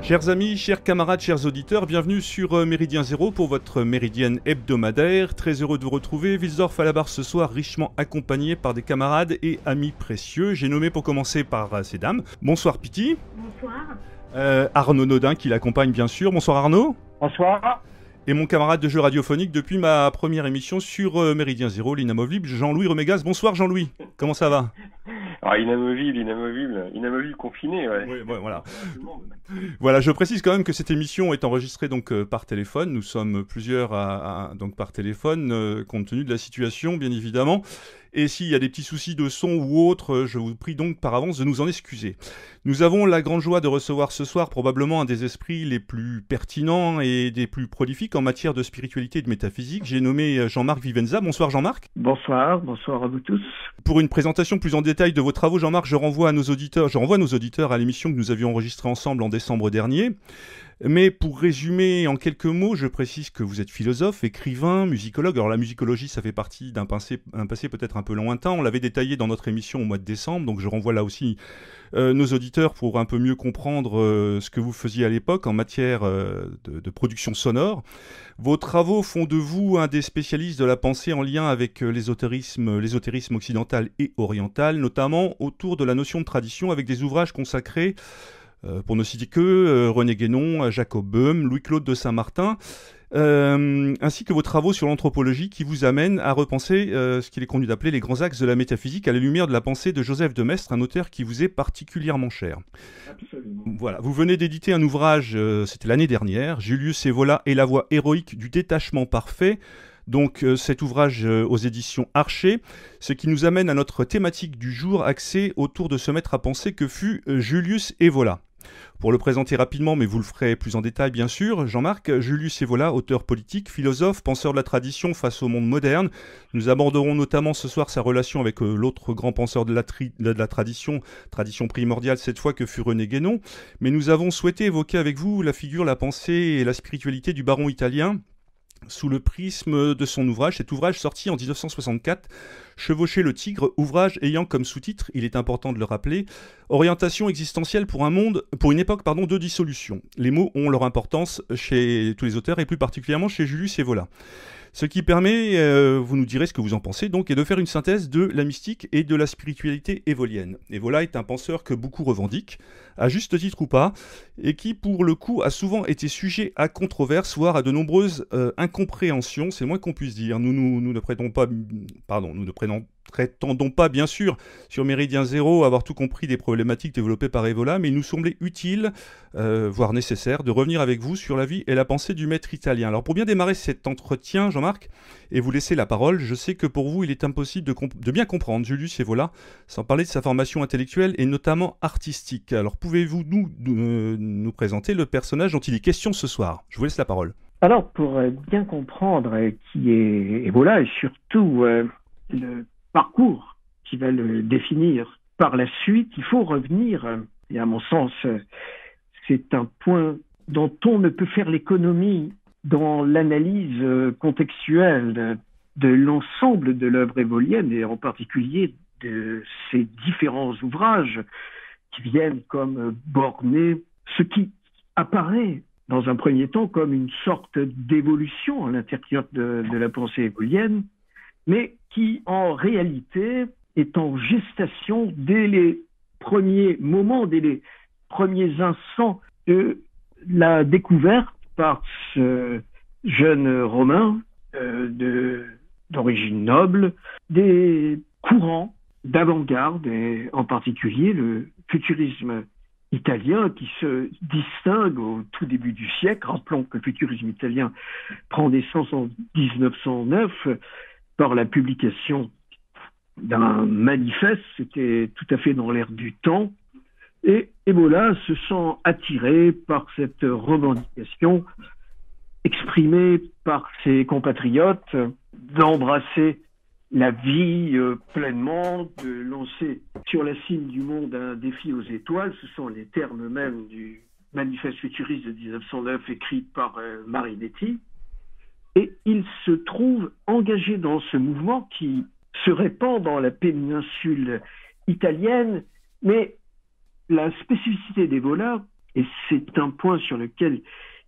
Chers amis, chers camarades, chers auditeurs, bienvenue sur Méridien Zéro pour votre méridienne hebdomadaire. Très heureux de vous retrouver. Wilsdorf à la barre ce soir, richement accompagné par des camarades et amis précieux. J'ai nommé pour commencer par ces dames. Bonsoir Piti. Bonsoir. Arnaud Nodin qui l'accompagne bien sûr. Bonsoir Arnaud. Bonsoir. Et mon camarade de jeu radiophonique depuis ma première émission sur Méridien Zéro, l'inamovible, Jean-Louis Remégas. Bonsoir Jean-Louis. Comment ça va ? Ah, inamovible confiné, ouais. Oui, voilà. Voilà, je précise quand même que cette émission est enregistrée donc par téléphone. Nous sommes plusieurs donc par téléphone, compte tenu de la situation, bien évidemment. Et s'il y a des petits soucis de son ou autre, je vous prie donc par avance de nous en excuser. Nous avons la grande joie de recevoir ce soir probablement un des esprits les plus pertinents et des plus prolifiques en matière de spiritualité et de métaphysique. J'ai nommé Jean-Marc Vivenza. Bonsoir Jean-Marc. Bonsoir à vous tous. Pour une présentation plus en détail de vos travaux, Jean-Marc, je renvoie nos auditeurs à l'émission que nous avions enregistrée ensemble en décembre dernier. Mais pour résumer en quelques mots, je précise que vous êtes philosophe, écrivain, musicologue. Alors la musicologie, ça fait partie d'un passé peut-être un peu lointain. On l'avait détaillé dans notre émission au mois de décembre, donc je renvoie là aussi nos auditeurs pour un peu mieux comprendre ce que vous faisiez à l'époque en matière de production sonore. Vos travaux font de vous un des spécialistes de la pensée en lien avec l'ésotérisme occidental et oriental, notamment autour de la notion de tradition avec des ouvrages consacrés pour ne citer que René Guénon, Jacob Böhm, Louis-Claude de Saint-Martin, ainsi que vos travaux sur l'anthropologie qui vous amènent à repenser ce qu'il est convenu d'appeler les grands axes de la métaphysique à la lumière de la pensée de Joseph de Maistre, un auteur qui vous est particulièrement cher. Absolument. Voilà, vous venez d'éditer un ouvrage, c'était l'année dernière, Julius Evola et la voie héroïque du détachement parfait. Donc cet ouvrage aux éditions Archer, ce qui nous amène à notre thématique du jour axée autour de ce maître à penser que fut Julius Evola. Pour le présenter rapidement, mais vous le ferez plus en détail bien sûr, Jean-Marc, Julius Evola, auteur politique, philosophe, penseur de la tradition face au monde moderne. Nous aborderons notamment ce soir sa relation avec l'autre grand penseur de la tradition primordiale cette fois que fut René Guénon. Mais nous avons souhaité évoquer avec vous la figure, la pensée et la spiritualité du baron italien, sous le prisme de son ouvrage, cet ouvrage sorti en 1964, Chevaucher le tigre, ouvrage ayant comme sous-titre, il est important de le rappeler, Orientation existentielle pour une époque de dissolution. Les mots ont leur importance chez tous les auteurs et plus particulièrement chez Julius Evola. Ce qui permet, vous nous direz ce que vous en pensez, donc, est de faire une synthèse de la mystique et de la spiritualité évolienne. Evola est un penseur que beaucoup revendiquent, à juste titre ou pas, et qui, pour le coup, a souvent été sujet à controverses, voire à de nombreuses incompréhensions, c'est le moins qu'on puisse dire. Nous ne prétendons pas, bien sûr, sur Méridien Zéro, avoir tout compris des problématiques développées par Evola, mais il nous semblait utile, voire nécessaire, de revenir avec vous sur la vie et la pensée du maître italien. Alors pour bien démarrer cet entretien, Jean-Marc, et vous laisser la parole, je sais que pour vous, il est impossible de bien comprendre Julius Evola, sans parler de sa formation intellectuelle et notamment artistique. Alors pouvez-vous nous présenter le personnage dont il est question ce soir ? Je vous laisse la parole. Alors, pour bien comprendre qui est Evola et surtout le parcours qui va le définir par la suite, il faut revenir, et à mon sens, c'est un point dont on ne peut faire l'économie dans l'analyse contextuelle de l'ensemble de l'œuvre évolienne, et en particulier de ces différents ouvrages qui viennent comme borner ce qui apparaît dans un premier temps comme une sorte d'évolution à l'intérieur de la pensée évolienne, mais qui en réalité est en gestation dès les premiers moments, dès les premiers instants de la découverte par ce jeune Romain d'origine noble des courants d'avant-garde, et en particulier le futurisme italien qui se distingue au tout début du siècle. Rappelons que le futurisme italien prend naissance en 1909 par la publication d'un manifeste, c'était tout à fait dans l'air du temps, et Evola se sent attiré par cette revendication exprimée par ses compatriotes d'embrasser la vie pleinement, de lancer sur la cime du monde un défi aux étoiles. Ce sont les termes mêmes du manifeste futuriste de 1909 écrit par Marinetti. Et il se trouve engagé dans ce mouvement qui se répand dans la péninsule italienne, mais la spécificité d'Evola, et c'est un point sur lequel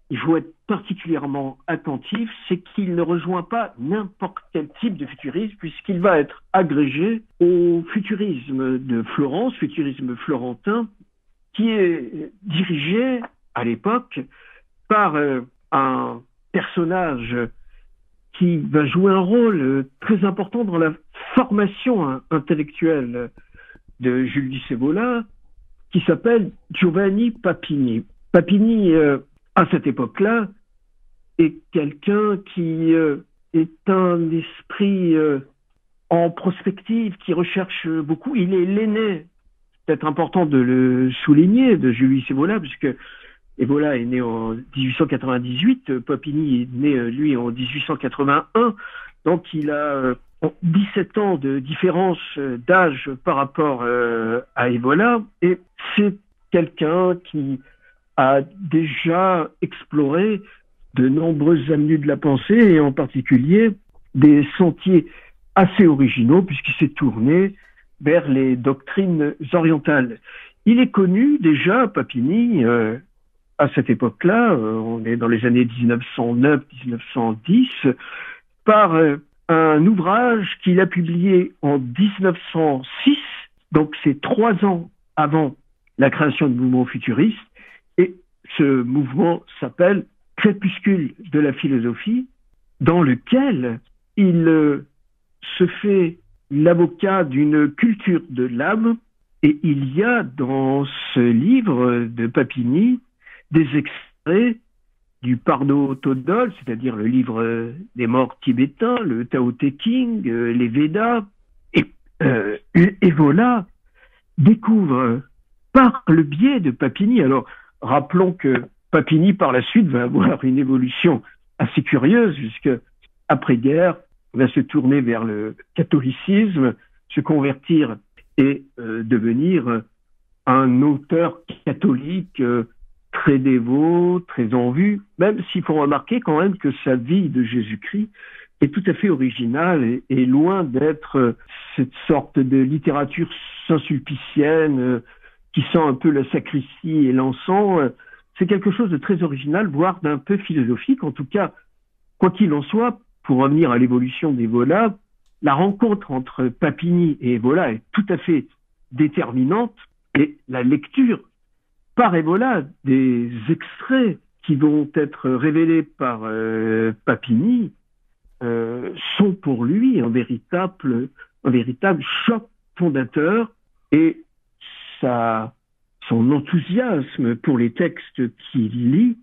il faut être particulièrement attentif, c'est qu'il ne rejoint pas n'importe quel type de futurisme, puisqu'il va être agrégé au futurisme de Florence, futurisme florentin, qui est dirigé à l'époque par un personnage qui va jouer un rôle très important dans la formation intellectuelle de Julius Evola, qui s'appelle Giovanni Papini. Papini, à cette époque-là, est quelqu'un qui est un esprit en prospective, qui recherche beaucoup. Il est l'aîné, peut-être important de le souligner, de Julius Evola, puisque Evola est né en 1898, Papini est né, lui, en 1881, donc il a 17 ans de différence d'âge par rapport à Evola, et c'est quelqu'un qui a déjà exploré de nombreuses avenues de la pensée, et en particulier des sentiers assez originaux, puisqu'il s'est tourné vers les doctrines orientales. Il est connu déjà, Papini, à cette époque-là, on est dans les années 1909-1910, par un ouvrage qu'il a publié en 1906, donc c'est 3 ans avant la création du mouvement futuriste, et ce mouvement s'appelle Crépuscule de la philosophie, dans lequel il se fait l'avocat d'une culture de l'âme, et il y a dans ce livre de Papini des extraits du Pardo Todol, c'est-à-dire le livre des morts tibétains, le Tao Te Ching, les Védas, et Evola découvre par le biais de Papini. Alors, rappelons que Papini, par la suite, va avoir une évolution assez curieuse, puisque après-guerre, va se tourner vers le catholicisme, se convertir et devenir un auteur catholique très dévot, très en vue, même s'il faut remarquer quand même que sa vie de Jésus-Christ est tout à fait originale et loin d'être cette sorte de littérature saint-sulpicienne qui sent un peu la sacristie et l'encens. C'est quelque chose de très original, voire d'un peu philosophique. En tout cas, quoi qu'il en soit, pour revenir à l'évolution d'Evola, la rencontre entre Papini et Evola est tout à fait déterminante, et la lecture par Evola des extraits qui vont être révélés par Papini sont pour lui un véritable choc fondateur, et son enthousiasme pour les textes qu'il lit,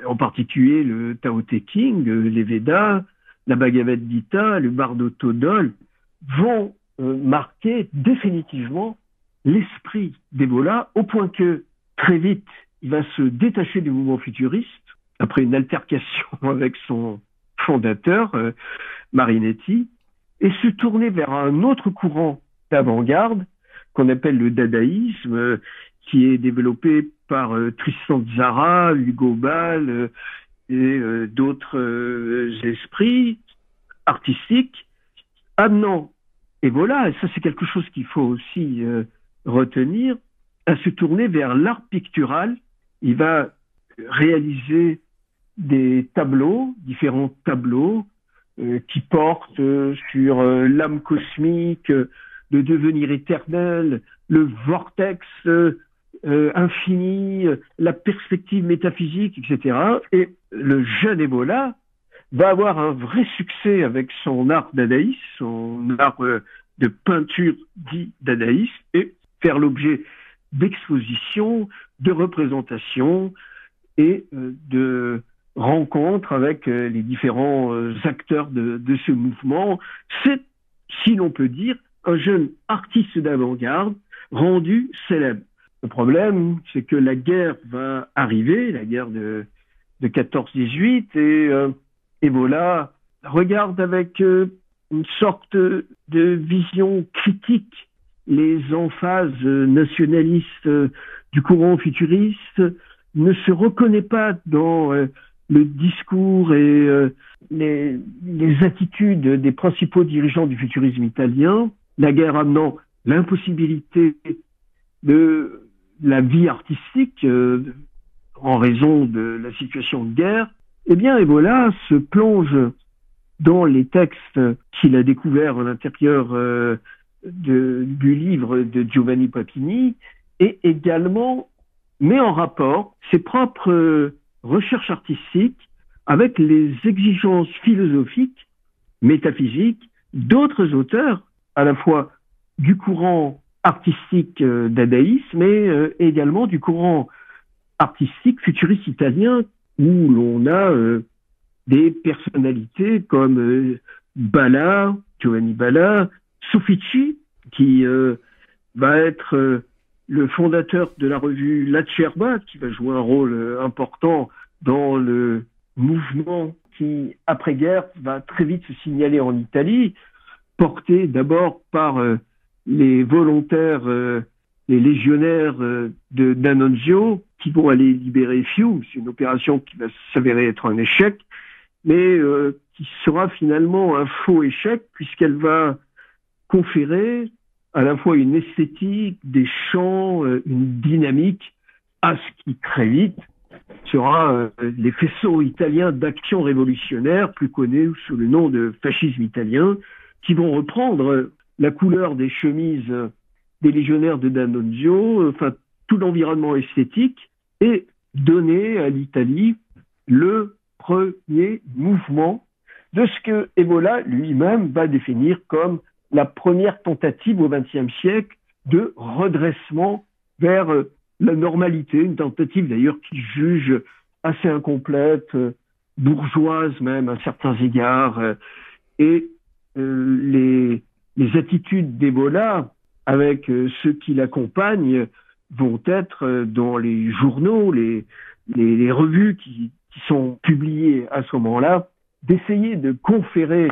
en particulier le Tao Te Ching, les Védas, la Bhagavad Gita, le Bardo Todol, vont marquer définitivement l'esprit d'Evola, au point que très vite, il va se détacher du mouvement futuriste, après une altercation avec son fondateur, Marinetti, et se tourner vers un autre courant d'avant-garde, qu'on appelle le dadaïsme, qui est développé par Tristan Tzara, Hugo Ball et d'autres esprits artistiques, amenant Evola, et ça c'est quelque chose qu'il faut aussi retenir, à se tourner vers l'art pictural. Il va réaliser des tableaux, différents tableaux, qui portent sur l'âme cosmique, le devenir éternel, le vortex infini, la perspective métaphysique, etc. Et le jeune Evola va avoir un vrai succès avec son art dadaïste, son art de peinture dit dadaïste, et faire l'objet d'expositions, de représentations et de rencontres avec les différents acteurs de ce mouvement. C'est, si l'on peut dire, un jeune artiste d'avant-garde rendu célèbre. Le problème, c'est que la guerre va arriver, la guerre de 14-18, et Evola regarde avec une sorte de vision critique les emphases nationalistes du courant futuriste, ne se reconnaît pas dans le discours et les attitudes des principaux dirigeants du futurisme italien, la guerre amenant l'impossibilité de la vie artistique en raison de la situation de guerre, eh bien Evola se plonge dans les textes qu'il a découverts à l'intérieur du livre de Giovanni Papini et également met en rapport ses propres recherches artistiques avec les exigences philosophiques, métaphysiques d'autres auteurs, à la fois du courant artistique dadaïsme et également du courant artistique futuriste italien où l'on a des personnalités comme Balla, Giovanni Balla, Soffici, qui va être le fondateur de la revue L'Acerba, qui va jouer un rôle important dans le mouvement qui, après-guerre, va très vite se signaler en Italie, porté d'abord par les volontaires, les légionnaires d'Annunzio, qui vont aller libérer Fiume. C'est une opération qui va s'avérer être un échec, mais qui sera finalement un faux échec, puisqu'elle va conférer à la fois une esthétique, des chants, une dynamique à ce qui très vite sera les faisceaux italiens d'action révolutionnaire, plus connus sous le nom de fascisme italien, qui vont reprendre la couleur des chemises des légionnaires de D'Annunzio, enfin tout l'environnement esthétique, et donner à l'Italie le premier mouvement de ce que Evola lui-même va définir comme la première tentative au XXe siècle de redressement vers la normalité, une tentative d'ailleurs qui juge assez incomplète, bourgeoise même à certains égards, et les attitudes d'Evola avec ceux qui l'accompagnent vont être dans les journaux, les revues qui sont publiées à ce moment-là, d'essayer de conférer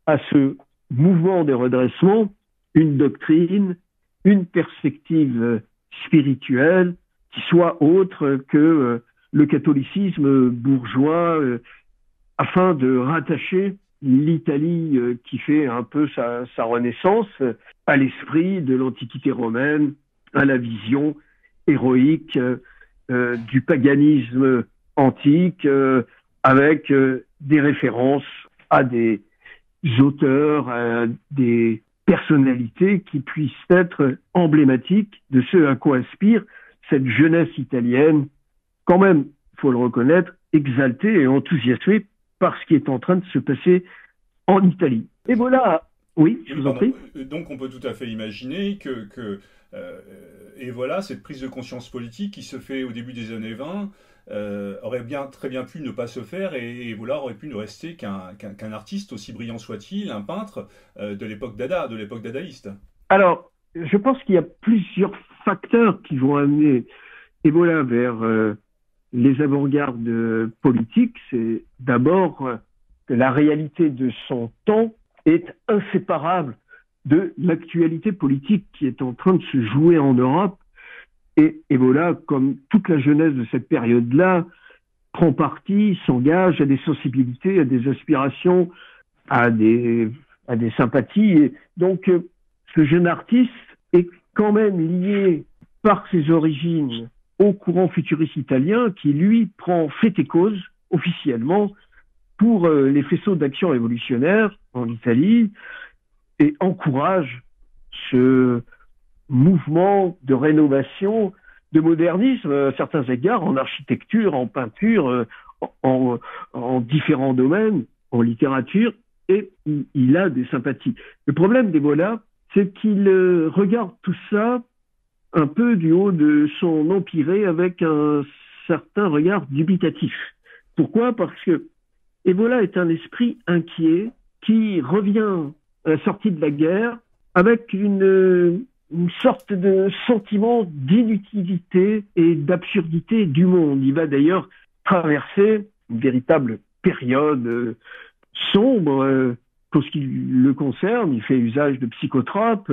à ce mouvement de redressement une doctrine, une perspective spirituelle qui soit autre que le catholicisme bourgeois, afin de rattacher l'Italie qui fait un peu sa renaissance à l'esprit de l'Antiquité romaine, à la vision héroïque du paganisme antique, avec des références à des auteurs, à des personnalités qui puissent être emblématiques de ce à quoi aspire cette jeunesse italienne, quand même, il faut le reconnaître, exaltée et enthousiasmée par ce qui est en train de se passer en Italie. Et voilà, oui, je vous en prie. Donc on peut tout à fait imaginer et voilà, cette prise de conscience politique qui se fait au début des années 20 aurait très bien pu ne pas se faire et voilà, aurait pu ne rester qu'un artiste, aussi brillant soit-il, un peintre de l'époque dadaïste. Alors, je pense qu'il y a plusieurs facteurs qui vont amener Evola vers les avant-gardes politiques. C'est d'abord que la réalité de son temps est inséparable de l'actualité politique qui est en train de se jouer en Europe. Et Evola, comme toute la jeunesse de cette période-là, prend parti, s'engage à des sensibilités, à des aspirations, à des sympathies. Et donc, ce jeune artiste est quand même lié par ses origines au courant futuriste italien qui, lui, prend fait et cause officiellement pour les faisceaux d'action révolutionnaire en Italie et encourage ce mouvement de rénovation, de modernisme à certains égards, en architecture, en peinture, en différents domaines, en littérature, et il a des sympathies. Le problème d'Evola, c'est qu'il regarde tout ça un peu du haut de son empyrée avec un certain regard dubitatif. Pourquoi ? Parce que Evola est un esprit inquiet qui revient à la sortie de la guerre avec une sorte de sentiment d'inutilité et d'absurdité du monde. Il va d'ailleurs traverser une véritable période sombre pour ce qui le concerne. Il fait usage de psychotropes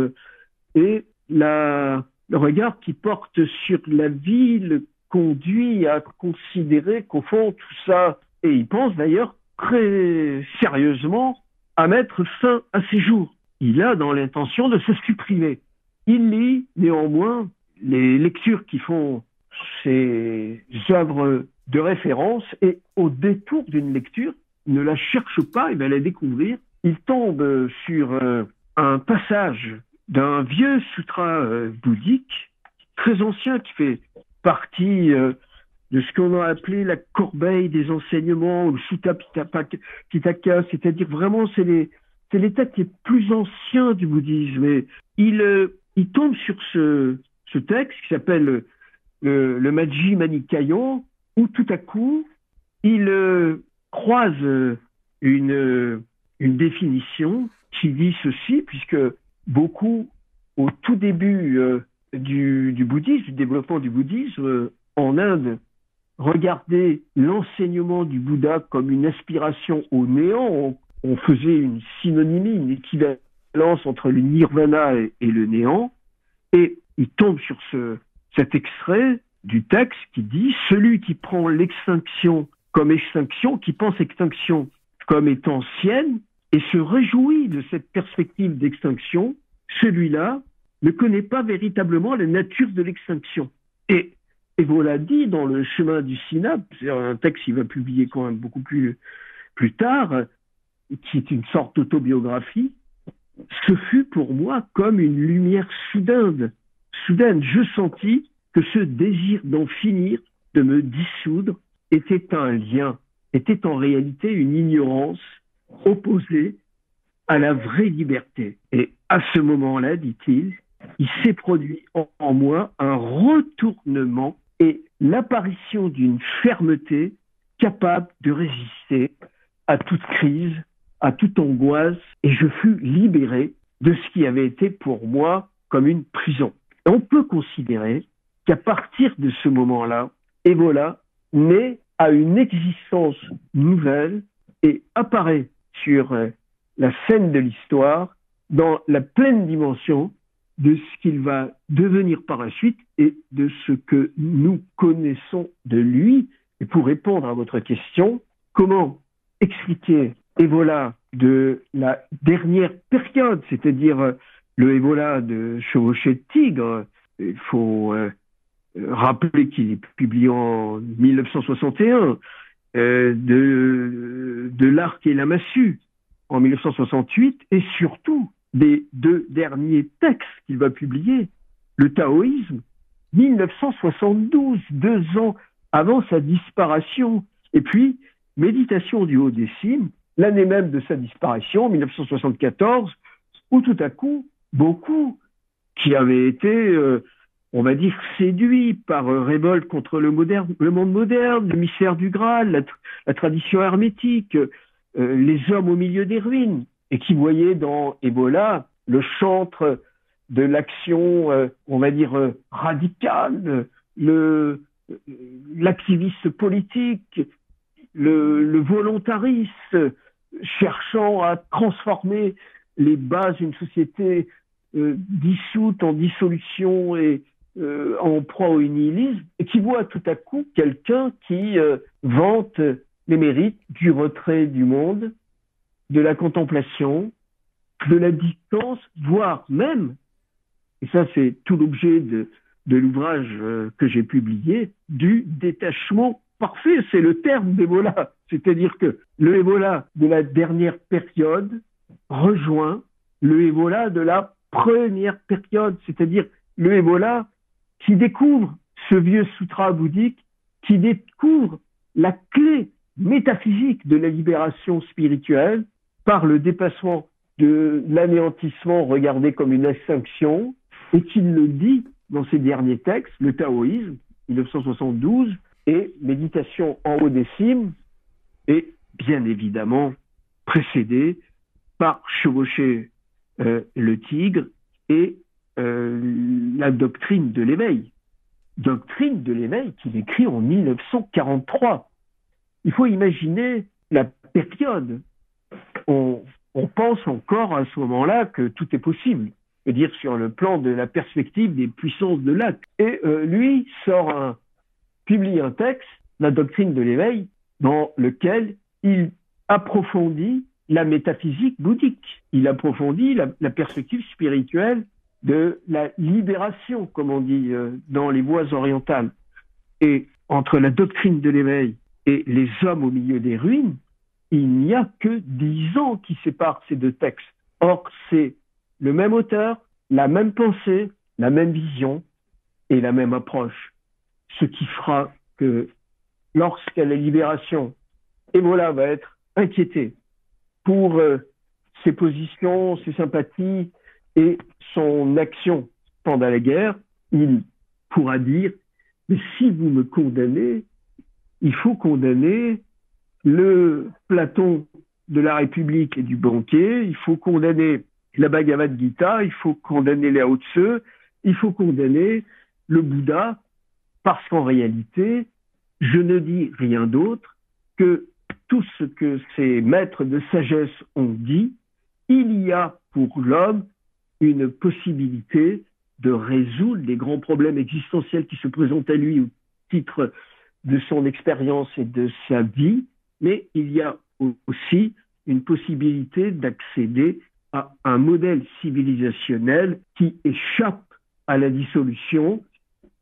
et le regard qu'il porte sur la vie le conduit à considérer qu'au fond tout ça, et il pense d'ailleurs très sérieusement à mettre fin à ses jours. Il a dans l'intention de se supprimer. Il lit néanmoins les lectures qui font ses œuvres de référence et au détour d'une lecture, il ne la cherche pas, il va la découvrir. Il tombe sur un passage d'un vieux sutra bouddhique, très ancien, qui fait partie de ce qu'on a appelé la corbeille des enseignements, ou le Sutta Pitaka, c'est-à-dire vraiment, c'est les textes les plus anciens du bouddhisme. Et il tombe sur ce texte qui s'appelle le Majjhima Nikāya, où tout à coup, il croise une définition qui dit ceci, puisque beaucoup, au tout début du bouddhisme, du développement du bouddhisme en Inde, regardaient l'enseignement du Bouddha comme une aspiration au néant. On faisait une synonymie, une équivalence entre le nirvana et le néant. Et il tombe sur cet extrait du texte qui dit « Celui qui prend l'extinction comme extinction, qui pense extinction comme étant sienne, et se réjouit de cette perspective d'extinction, celui-là ne connaît pas véritablement la nature de l'extinction. » Et voilà dit dans le chemin du synapse, c'est un texte qu'il va publier quand même beaucoup plus tard, qui est une sorte d'autobiographie. Ce fut pour moi comme une lumière soudaine. Je sentis que ce désir d'en finir, de me dissoudre, était un lien, était en réalité une ignorance opposée à la vraie liberté. Et à ce moment-là, dit-il, il s'est produit en moi un retournement et l'apparition d'une fermeté capable de résister à toute crise, à toute angoisse, et je fus libéré de ce qui avait été pour moi comme une prison. Et on peut considérer qu'à partir de ce moment-là, Evola naît à une existence nouvelle et apparaît sur la scène de l'histoire dans la pleine dimension de ce qu'il va devenir par la suite et de ce que nous connaissons de lui. Et pour répondre à votre question, comment expliquer Evola de la dernière période, c'est-à-dire le Evola de Chevauché de Tigre? Il faut rappeler qu'il est publié en 1961, de l'Arc et la Massue en 1968, et surtout des deux derniers textes qu'il va publier, le taoïsme, 1972, 2 ans avant sa disparition, et puis Méditation du haut des cimes, l'année même de sa disparition, 1974, où tout à coup, beaucoup qui avaient été, on va dire, séduits par révolte contre le monde moderne, le mystère du Graal, la tradition hermétique, les hommes au milieu des ruines, et qui voyaient dans Evola le chantre de l'action, on va dire, radicale, l'activiste politique, le volontariste, cherchant à transformer les bases d'une société dissoute, en dissolution et en proie au nihilisme, et qui voit tout à coup quelqu'un qui vante les mérites du retrait du monde, de la contemplation, de la distance, voire même, et ça c'est tout l'objet de l'ouvrage que j'ai publié, du détachement parfait. C'est le terme d'Evola. C'est-à-dire que le Evola de la dernière période rejoint le Evola de la première période, c'est-à-dire le Evola qui découvre ce vieux sutra bouddhique, qui découvre la clé métaphysique de la libération spirituelle par le dépassement de l'anéantissement regardé comme une extinction, et qu'il le dit dans ses derniers textes, le taoïsme, 1972, et Méditation en haut des cimes, et bien évidemment précédé par Chevauché le tigre et la doctrine de l'éveil. Doctrine de l'éveil qu'il écrit en 1943. Il faut imaginer la période. On pense encore à ce moment-là que tout est possible, c'est-à-dire sur le plan de la perspective des puissances de l'acte. Et lui publie un texte, la doctrine de l'éveil, dans lequel il approfondit la métaphysique bouddhique. Il approfondit la perspective spirituelle de la libération, comme on dit dans les voies orientales. Et entre la doctrine de l'éveil et les hommes au milieu des ruines, il n'y a que 10 ans qui séparent ces deux textes. Or, c'est le même auteur, la même pensée, la même vision et la même approche. Ce qui fera que lorsqu'à la libération, Evola va être inquiété pour ses positions, ses sympathies et son action pendant la guerre, il pourra dire « Mais si vous me condamnez, il faut condamner le Platon de la République et du banquet, il faut condamner la Bhagavad Gita, il faut condamner les Lao Tse, il faut condamner le Bouddha, parce qu'en réalité, je ne dis rien d'autre que tout ce que ces maîtres de sagesse ont dit, il y a pour l'homme une possibilité de résoudre les grands problèmes existentiels qui se présentent à lui au titre de son expérience et de sa vie, mais il y a aussi une possibilité d'accéder à un modèle civilisationnel qui échappe à la dissolution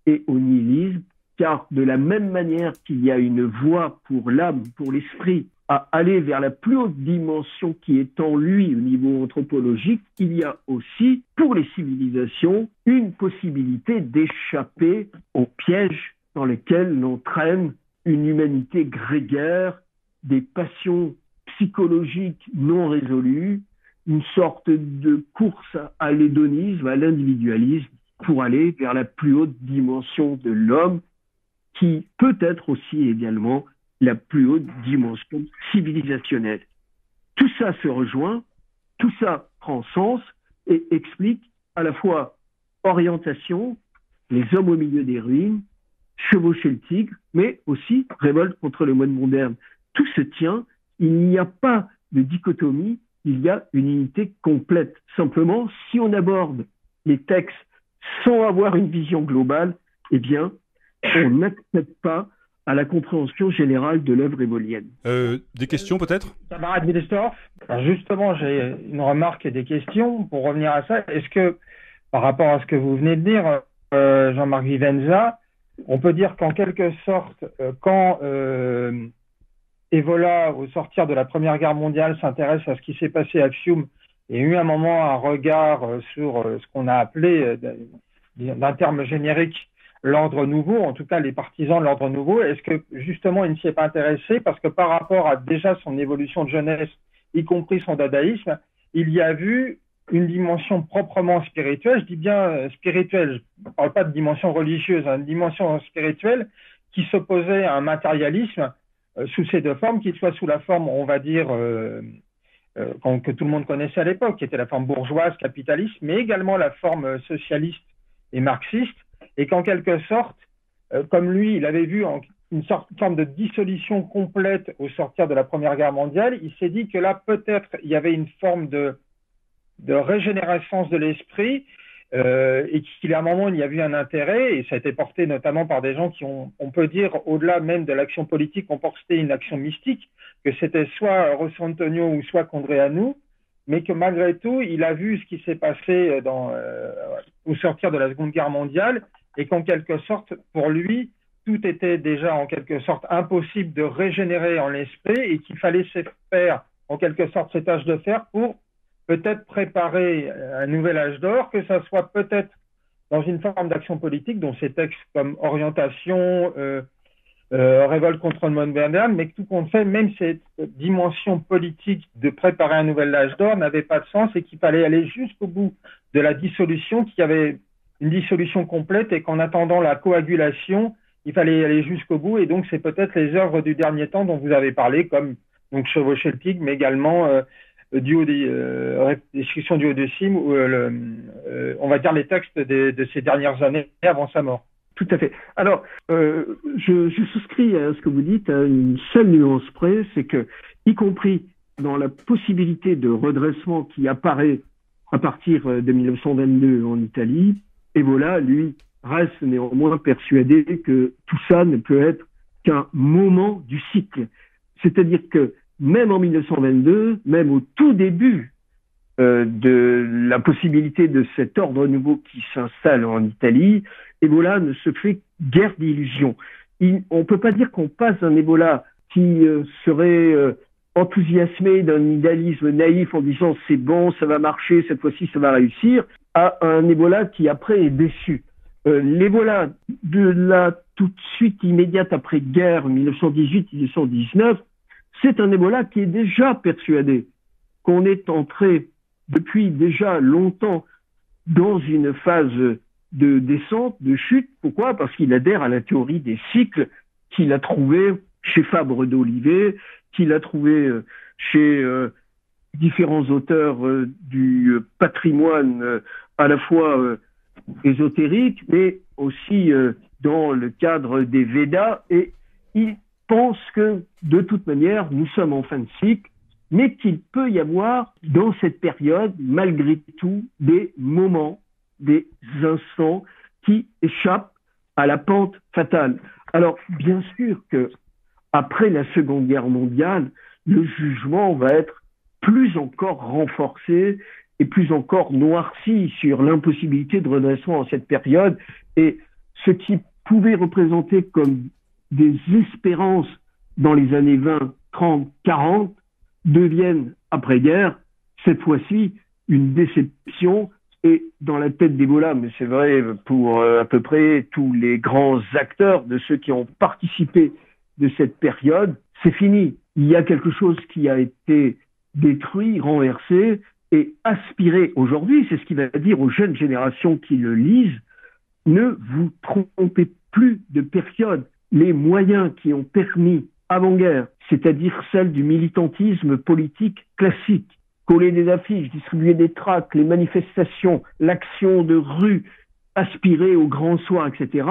et au nihilisme, car de la même manière qu'il y a une voie pour l'âme, pour l'esprit, à aller vers la plus haute dimension qui est en lui au niveau anthropologique, il y a aussi, pour les civilisations, une possibilité d'échapper aux pièges dans lesquels l'entraîne une humanité grégaire, des passions psychologiques non résolues, une sorte de course à l'hédonisme, à l'individualisme, pour aller vers la plus haute dimension de l'homme, qui peut être aussi également la plus haute dimension civilisationnelle. Tout ça se rejoint, tout ça prend sens et explique à la fois orientation, les hommes au milieu des ruines, chevaucher le tigre, mais aussi révolte contre le monde moderne. Tout se tient, il n'y a pas de dichotomie, il y a une unité complète. Simplement, si on aborde les textes sans avoir une vision globale, eh bien, on n'accède pas à la compréhension générale de l'œuvre évolienne. Des questions peut-être ? Camarade Wilsdorf, justement, j'ai une remarque et des questions pour revenir à ça. Est-ce que, par rapport à ce que vous venez de dire, Jean-Marc Vivenza, on peut dire qu'en quelque sorte, quand Evola, au sortir de la Première Guerre mondiale, s'intéresse à ce qui s'est passé à Fiume et a eu un moment un regard sur ce qu'on a appelé, d'un terme générique, l'ordre nouveau, en tout cas les partisans de l'ordre nouveau, est-ce que justement il ne s'y est pas intéressé parce que par rapport à déjà son évolution de jeunesse, y compris son dadaïsme, il y a vu une dimension proprement spirituelle, je dis bien spirituelle, je ne parle pas de dimension religieuse, une dimension spirituelle qui s'opposait à un matérialisme sous ces deux formes, qu'il soit sous la forme, on va dire, que tout le monde connaissait à l'époque, qui était la forme bourgeoise, capitaliste, mais également la forme socialiste et marxiste, et qu'en quelque sorte, comme lui, il avait vu une forme de dissolution complète au sortir de la Première Guerre mondiale, il s'est dit que là, peut-être, il y avait une forme de régénérescence de l'esprit, et qu'il y a un moment, il y a eu un intérêt, et ça a été porté notamment par des gens qui ont, on peut dire, au-delà même de l'action politique, ont porté une action mystique, que c'était soit Rossi Antonio ou soit Condrianu, mais que malgré tout, il a vu ce qui s'est passé au sortir de la Seconde Guerre mondiale, et qu'en quelque sorte, pour lui, tout était déjà en quelque sorte impossible de régénérer en l'esprit, et qu'il fallait se faire en quelque sorte ces tâches de fer pour peut-être préparer un nouvel âge d'or, que ça soit peut-être dans une forme d'action politique, dont ces textes comme orientation, révolte contre le monde moderne, mais que tout compte fait, même cette dimension politique de préparer un nouvel âge d'or n'avait pas de sens et qu'il fallait aller jusqu'au bout de la dissolution, qu'il y avait une dissolution complète et qu'en attendant la coagulation, il fallait aller jusqu'au bout. Et donc, c'est peut-être les œuvres du dernier temps dont vous avez parlé, comme donc Chevaucher le tigre, mais également Description du haut de Cime, ou on va dire les textes de ces dernières années avant sa mort. Tout à fait. Alors, je souscris à ce que vous dites à une seule nuance près, c'est que, y compris dans la possibilité de redressement qui apparaît à partir de 1922 en Italie, Evola, lui, reste néanmoins persuadé que tout ça ne peut être qu'un moment du cycle. C'est-à-dire que même en 1922, même au tout début de la possibilité de cet ordre nouveau qui s'installe en Italie, Evola ne se fait guère d'illusions. on ne peut pas dire qu'on passe d'un Ebola qui serait enthousiasmé d'un idéalisme naïf en disant c'est bon, ça va marcher, cette fois-ci ça va réussir, à un Ebola qui après est déçu. L'Ebola de la tout de suite immédiate après-guerre, 1918-1919, c'est un Ebola qui est déjà persuadé qu'on est entré depuis déjà longtemps dans une phase de descente, de chute. Pourquoi? Parce qu'il adhère à la théorie des cycles qu'il a trouvée chez Fabre d'Olivet, qu'il a trouvé chez différents auteurs du patrimoine à la fois ésotérique, mais aussi dans le cadre des Védas. Et il pense que, de toute manière, nous sommes en fin de cycle, mais qu'il peut y avoir, dans cette période, malgré tout, des moments, des instants qui échappent à la pente fatale. Alors, bien sûr que après la Seconde Guerre mondiale, le jugement va être plus encore renforcé et plus encore noirci sur l'impossibilité de redressement en cette période. Et ce qui pouvait représenter comme des espérances dans les années 20, 30, 40 deviennent, après-guerre, cette fois-ci, une déception. Et dans la tête d'Ebola, mais c'est vrai pour à peu près tous les grands acteurs de ceux qui ont participé de cette période, c'est fini. Il y a quelque chose qui a été détruit, renversé et aspiré aujourd'hui. C'est ce qu'il va dire aux jeunes générations qui le lisent. Ne vous trompez plus de période. Les moyens qui ont permis avant-guerre, c'est-à-dire celle du militantisme politique classique, coller des affiches, distribuer des tracts, les manifestations, l'action de rue, aspirer au grand soir, etc.,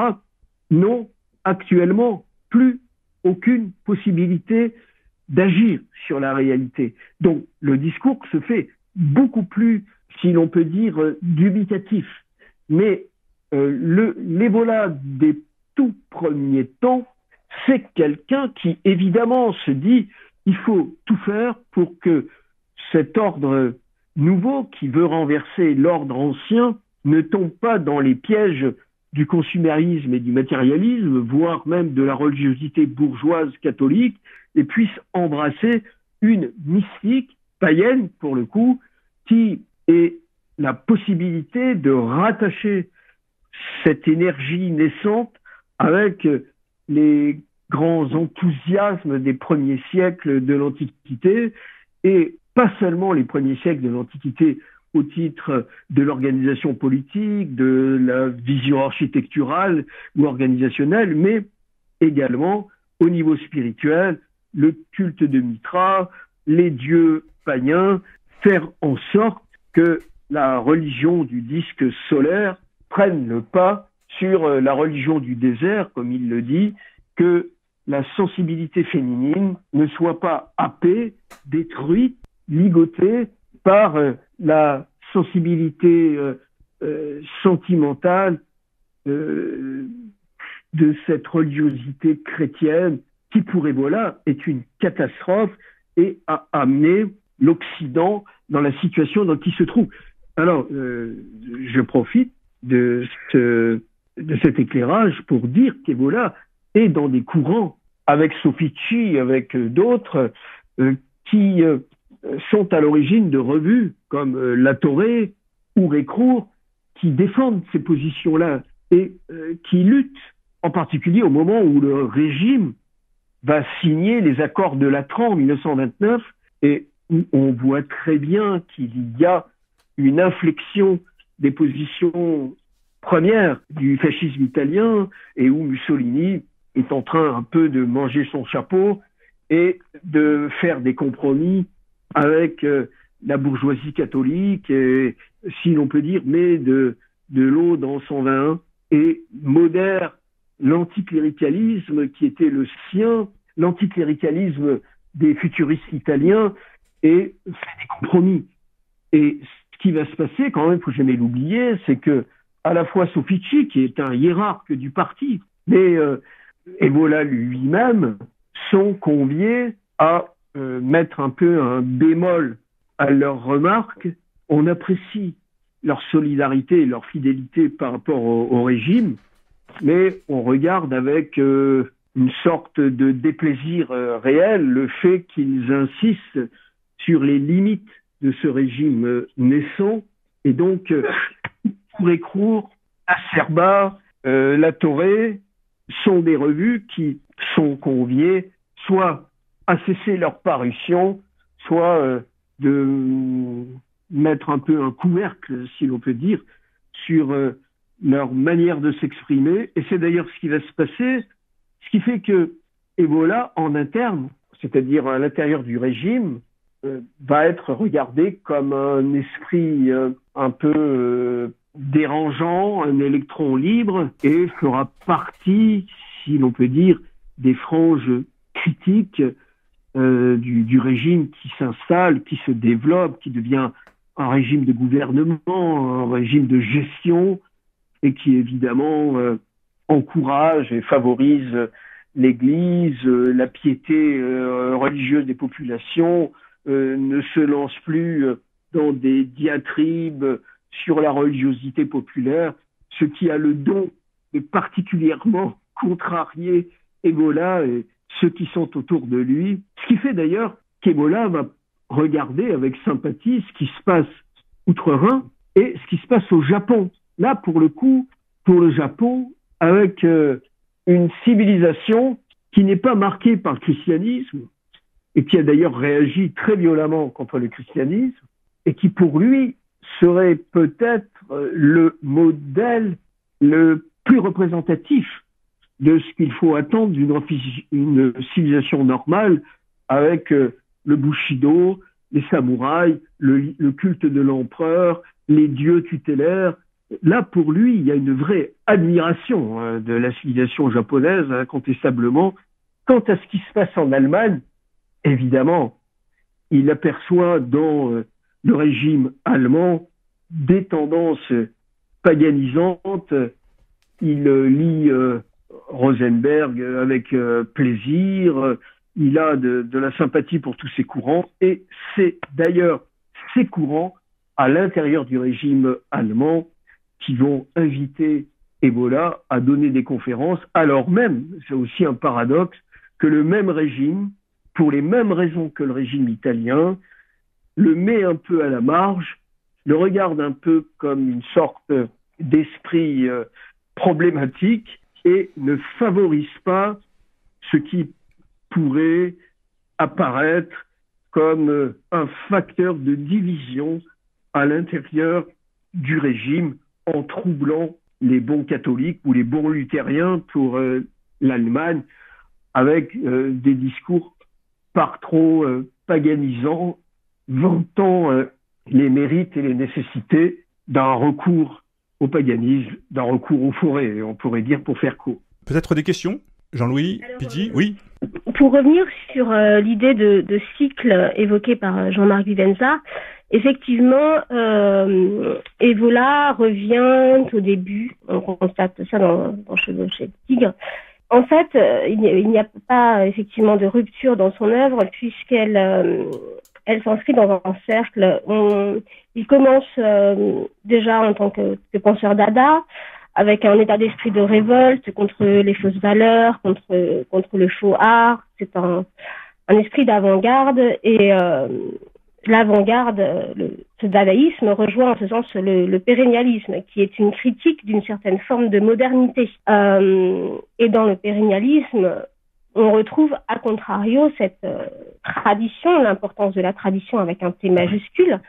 n'ont actuellement plus aucune possibilité d'agir sur la réalité. Donc, le discours se fait beaucoup plus, si l'on peut dire, dubitatif. Mais l'Ebola des tout premiers temps, c'est quelqu'un qui, évidemment, se dit il faut tout faire pour que cet ordre nouveau qui veut renverser l'ordre ancien ne tombe pas dans les pièges du consumérisme et du matérialisme, voire même de la religiosité bourgeoise catholique, et puisse embrasser une mystique païenne, pour le coup, qui est la possibilité de rattacher cette énergie naissante avec les grands enthousiasmes des premiers siècles de l'Antiquité, et pas seulement les premiers siècles de l'Antiquité au titre de l'organisation politique, de la vision architecturale ou organisationnelle, mais également au niveau spirituel, le culte de Mitra, les dieux païens, faire en sorte que la religion du disque solaire prenne le pas sur la religion du désert, comme il le dit, que la sensibilité féminine ne soit pas happée, détruite, ligotée par la sensibilité sentimentale de cette religiosité chrétienne qui, pour Ebola, est une catastrophe et a amené l'Occident dans la situation dans laquelle il se trouve. Alors, je profite de cet éclairage pour dire qu'Ebola est dans des courants, avec Sofici, avec d'autres, qui sont à l'origine de revues comme La Torée ou Récrour, qui défendent ces positions-là et qui luttent, en particulier au moment où le régime va signer les accords de Latran en 1929, et où on voit très bien qu'il y a une inflexion des positions premières du fascisme italien, et où Mussolini est en train un peu de manger son chapeau et de faire des compromis avec la bourgeoisie catholique, et, si l'on peut dire, mais de l'eau dans son vin, et modère l'anticléricalisme qui était le sien, l'anticléricalisme des futuristes italiens, et fait des compromis. Et ce qui va se passer, quand même, il ne faut jamais l'oublier, c'est que à la fois Sofici, qui est un hiérarque du parti, mais Ebola lui-même, sont conviés à mettre un peu un bémol à leurs remarques. On apprécie leur solidarité et leur fidélité par rapport au régime, mais on regarde avec une sorte de déplaisir réel, le fait qu'ils insistent sur les limites de ce régime naissant, et donc Cour, Acerba, La Torre sont des revues qui sont conviées soit à cesser leur parution, soit de mettre un peu un couvercle, si l'on peut dire, sur leur manière de s'exprimer. Et c'est d'ailleurs ce qui va se passer, ce qui fait que Ebola, en interne, c'est-à-dire à l'intérieur du régime, va être regardé comme un esprit un peu dérangeant, un électron libre, et fera partie, si l'on peut dire, des franges critiques du régime qui s'installe, qui se développe, qui devient un régime de gouvernement, un régime de gestion, et qui évidemment encourage et favorise l'Église, la piété religieuse des populations, ne se lance plus dans des diatribes sur la religiosité populaire, ce qui a le don de particulièrement contrarier Ebola et ceux qui sont autour de lui. Ce qui fait d'ailleurs qu'Ebola va regarder avec sympathie ce qui se passe outre-Rhin et ce qui se passe au Japon. Là, pour le coup, pour le Japon, avec une civilisation qui n'est pas marquée par le christianisme et qui a d'ailleurs réagi très violemment contre le christianisme et qui, pour lui, serait peut-être le modèle le plus représentatif de ce qu'il faut attendre d'une civilisation normale avec le Bushido, les samouraïs, le culte de l'empereur, les dieux tutélaires. Là, pour lui, il y a une vraie admiration de la civilisation japonaise, incontestablement. Quant à ce qui se passe en Allemagne, évidemment, il aperçoit dans le régime allemand des tendances paganisantes. Il lit Rosenberg avec plaisir. Il a de la sympathie pour tous ces courants. Et c'est d'ailleurs ces courants à l'intérieur du régime allemand qui vont inviter Ebola à donner des conférences, alors même, c'est aussi un paradoxe, que le même régime, pour les mêmes raisons que le régime italien, le met un peu à la marge, le regarde un peu comme une sorte d'esprit problématique et ne favorise pas ce qui pourrait apparaître comme un facteur de division à l'intérieur du régime en troublant les bons catholiques ou les bons luthériens pour l'Allemagne avec des discours par trop paganisants, vantant les mérites et les nécessités d'un recours au paganisme, d'un recours aux forêts, on pourrait dire pour faire court. Peut-être des questions ? Jean-Louis Piti, oui. Pour revenir sur l'idée de cycle évoquée par Jean-Marc Vivenza, effectivement, Evola revient au début, on constate ça dans Chevaucher le tigre. En fait, il n'y a pas effectivement de rupture dans son œuvre puisqu'elle s'inscrit dans un cercle. Il commence déjà en tant que penseur dada, avec un état d'esprit de révolte contre les fausses valeurs, contre le faux art. C'est un esprit d'avant-garde et l'avant-garde, ce dadaïsme rejoint en ce sens le pérennialisme, qui est une critique d'une certaine forme de modernité. Et dans le pérennialisme, on retrouve à contrario cette tradition, l'importance de la tradition avec un T majuscule,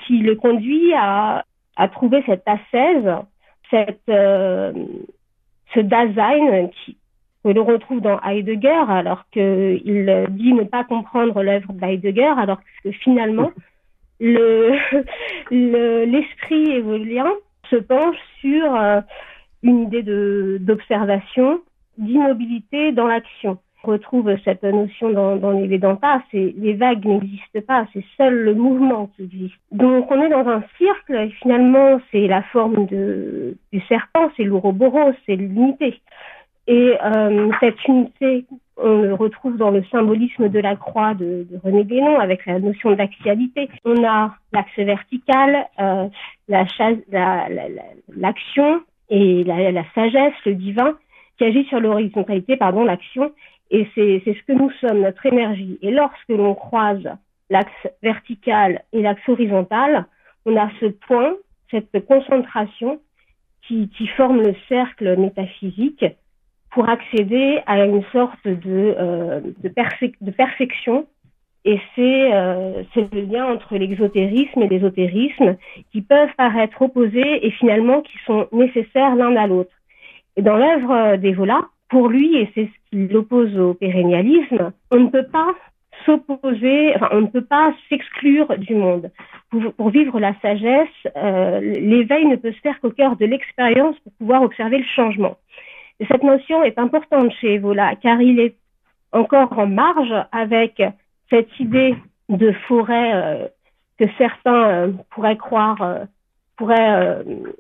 qui le conduit à trouver cette ascèse, ce Dasein que l'on retrouve dans Heidegger, alors qu'il dit ne pas comprendre l'œuvre d'Heidegger, alors que finalement, l'esprit évolien se penche sur une idée d'observation, d'immobilité dans l'action. On retrouve cette notion dans les Vedanta, les vagues n'existent pas, c'est seul le mouvement qui existe. Donc on est dans un cercle, et finalement c'est la forme du serpent, c'est l'ouroboros, c'est l'unité. Et cette unité, on le retrouve dans le symbolisme de la croix de René Guénon, avec la notion d'axialité. On a l'axe vertical, l'action et la sagesse, le divin, qui agit sur l'horizontalité, l'action, et c'est ce que nous sommes, notre énergie. Et lorsque l'on croise l'axe vertical et l'axe horizontal, on a ce point, cette concentration qui forme le cercle métaphysique pour accéder à une sorte de perfection. Et c'est le lien entre l'exotérisme et l'ésotérisme qui peuvent paraître opposés et finalement qui sont nécessaires l'un à l'autre. Et dans l'œuvre d'Evola, pour lui, et c'est ce qui l'oppose au pérennialisme, on ne peut pas on ne peut pas s'exclure du monde. Pour vivre la sagesse, l'éveil ne peut se faire qu'au cœur de l'expérience pour pouvoir observer le changement. Et cette notion est importante chez Evola, car il est encore en marge avec cette idée de forêt que certains pourraient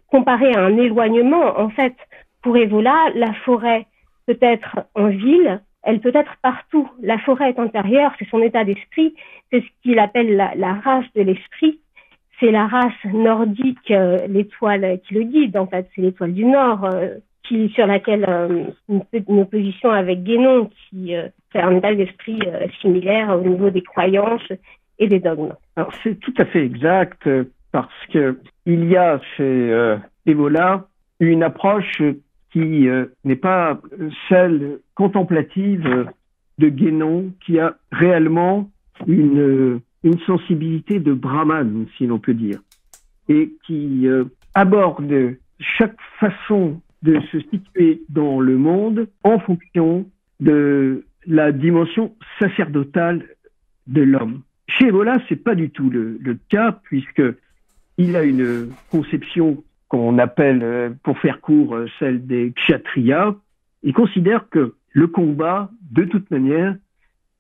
comparer à un éloignement. En fait, pour Evola, la forêt peut être en ville, elle peut être partout. La forêt est intérieure, c'est son état d'esprit, c'est ce qu'il appelle la race de l'esprit. C'est la race nordique, l'étoile qui le guide, en fait, c'est l'étoile du Nord, sur laquelle une opposition avec Guénon, qui fait un état d'esprit similaire au niveau des croyances et des dogmes. Alors c'est tout à fait exact, parce que il y a chez Evola une approche qui n'est pas celle contemplative de Guénon, qui a réellement une sensibilité de brahman, si l'on peut dire, et qui aborde chaque façon de se situer dans le monde en fonction de la dimension sacerdotale de l'homme. Chez Evola, c'est pas du tout le cas, puisque il a une conception qu'on appelle, pour faire court, celle des kshatriyas. Il considère que le combat, de toute manière,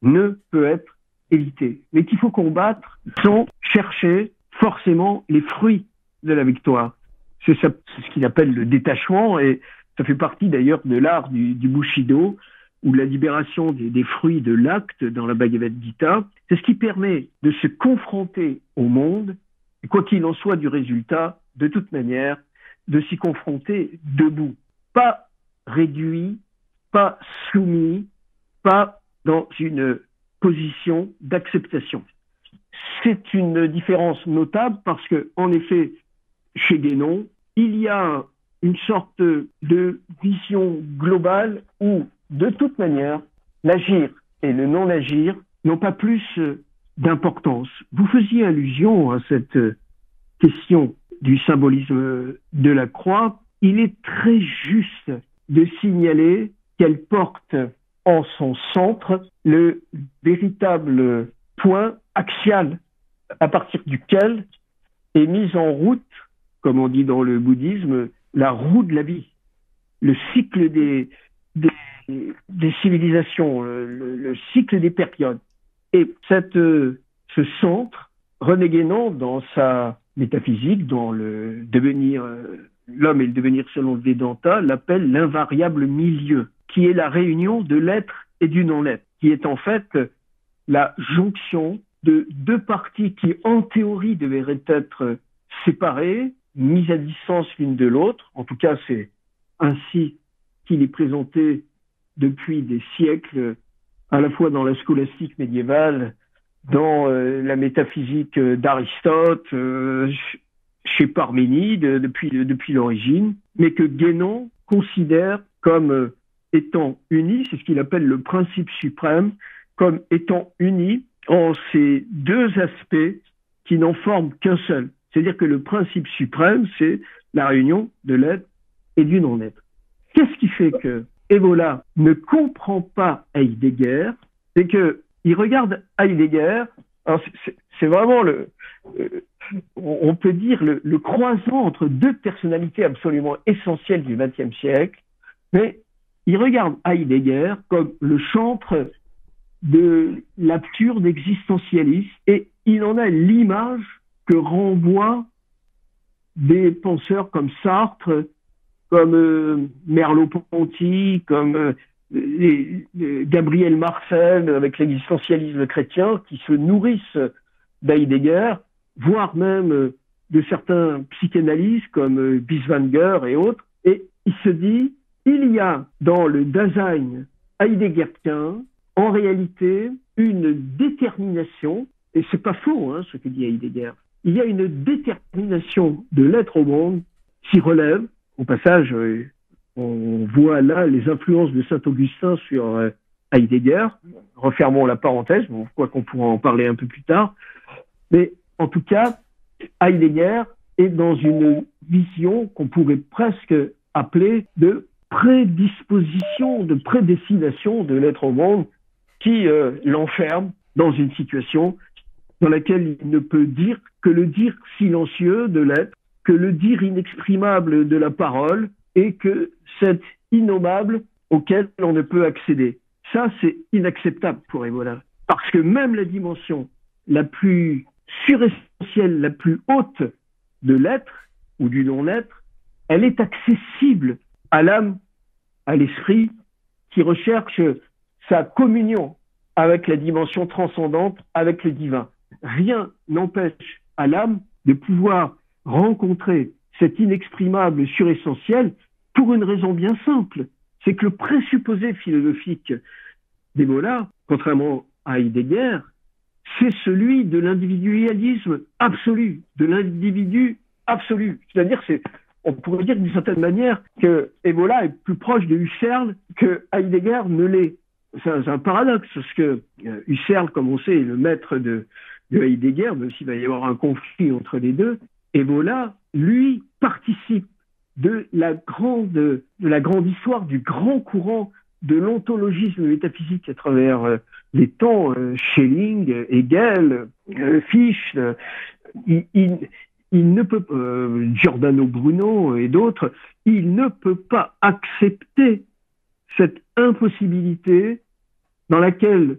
ne peut être évité, mais qu'il faut combattre sans chercher forcément les fruits de la victoire. C'est ce qu'il appelle le détachement, et ça fait partie d'ailleurs de l'art du Bushido, ou la libération des fruits de l'acte dans la Bhagavad Gita. C'est ce qui permet de se confronter au monde, et quoi qu'il en soit du résultat, de toute manière, de s'y confronter debout. Pas réduit, pas soumis, pas dans une position d'acceptation. C'est une différence notable parce que, en effet, chez Guénon, il y a une sorte de vision globale où, de toute manière, l'agir et le non-agir n'ont pas plus d'importance. Vous faisiez allusion à cette question du symbolisme de la croix. Il est très juste de signaler qu'elle porte en son centre le véritable point axial à partir duquel est mise en route, comme on dit dans le bouddhisme, la roue de la vie, le cycle des civilisations, le cycle des périodes. Et ce centre, René Guénon, dans sa métaphysique, dans le devenir, l'homme et le devenir selon le Vedanta, l'appelle l'invariable milieu, qui est la réunion de l'être et du non-être, qui est en fait la jonction de deux parties qui, en théorie, devraient être séparées, mises à distance l'une de l'autre. En tout cas, c'est ainsi qu'il est présenté depuis des siècles, à la fois dans la scolastique médiévale, dans la métaphysique d'Aristote, chez Parménide, depuis l'origine, mais que Guénon considère comme étant uni, c'est ce qu'il appelle le principe suprême, comme étant uni en ces deux aspects qui n'en forment qu'un seul. C'est-à-dire que le principe suprême, c'est la réunion de l'être et du non-être. Qu'est-ce qui fait que Evola ne comprend pas Heidegger? C'est que il regarde Heidegger, alors c'est vraiment on peut dire le croisement entre deux personnalités absolument essentielles du XXe siècle, mais il regarde Heidegger comme le chantre de l'absurde existentialiste, et il en a l'image que renvoient des penseurs comme Sartre, comme Merleau-Ponty, comme Gabriel Marcel avec l'existentialisme chrétien, qui se nourrissent d'Heidegger, voire même de certains psychanalystes comme Bieswanger et autres. Et il se dit, il y a dans le Dasein heideggerien, en réalité, une détermination, et c'est pas faux hein, ce que dit Heidegger, il y a une détermination de l'être au monde qui relève, au passage, on voit là les influences de Saint-Augustin sur Heidegger, refermons la parenthèse, bon, quoi qu'on pourra en parler un peu plus tard, mais en tout cas, Heidegger est dans une vision qu'on pourrait presque appeler de prédisposition, de prédestination de l'être au monde qui l'enferme dans une situation dans laquelle il ne peut dire que le dire silencieux de l'être, que le dire inexprimable de la parole et que c'est innommable auquel on ne peut accéder. Ça, c'est inacceptable pour Evola. Parce que même la dimension la plus suressentielle, la plus haute de l'être ou du non-être, elle est accessible à l'âme, à l'esprit qui recherche sa communion avec la dimension transcendante, avec le divin. Rien n'empêche à l'âme de pouvoir rencontrer cet inexprimable suressentiel pour une raison bien simple. C'est que le présupposé philosophique d'Evola, contrairement à Heidegger, c'est celui de l'individualisme absolu, de l'individu absolu. C'est-à-dire, on pourrait dire d'une certaine manière que Evola est plus proche de Husserl que Heidegger ne l'est. C'est un paradoxe, parce que Husserl, comme on sait, est le maître de Heidegger, même s'il va y avoir un conflit entre les deux. Evola, lui, participe de la grande histoire, du grand courant de l'ontologisme métaphysique à travers les temps, Schelling, Hegel, Fichte, il ne peut, Giordano Bruno et d'autres, il ne peut pas accepter cette impossibilité dans laquelle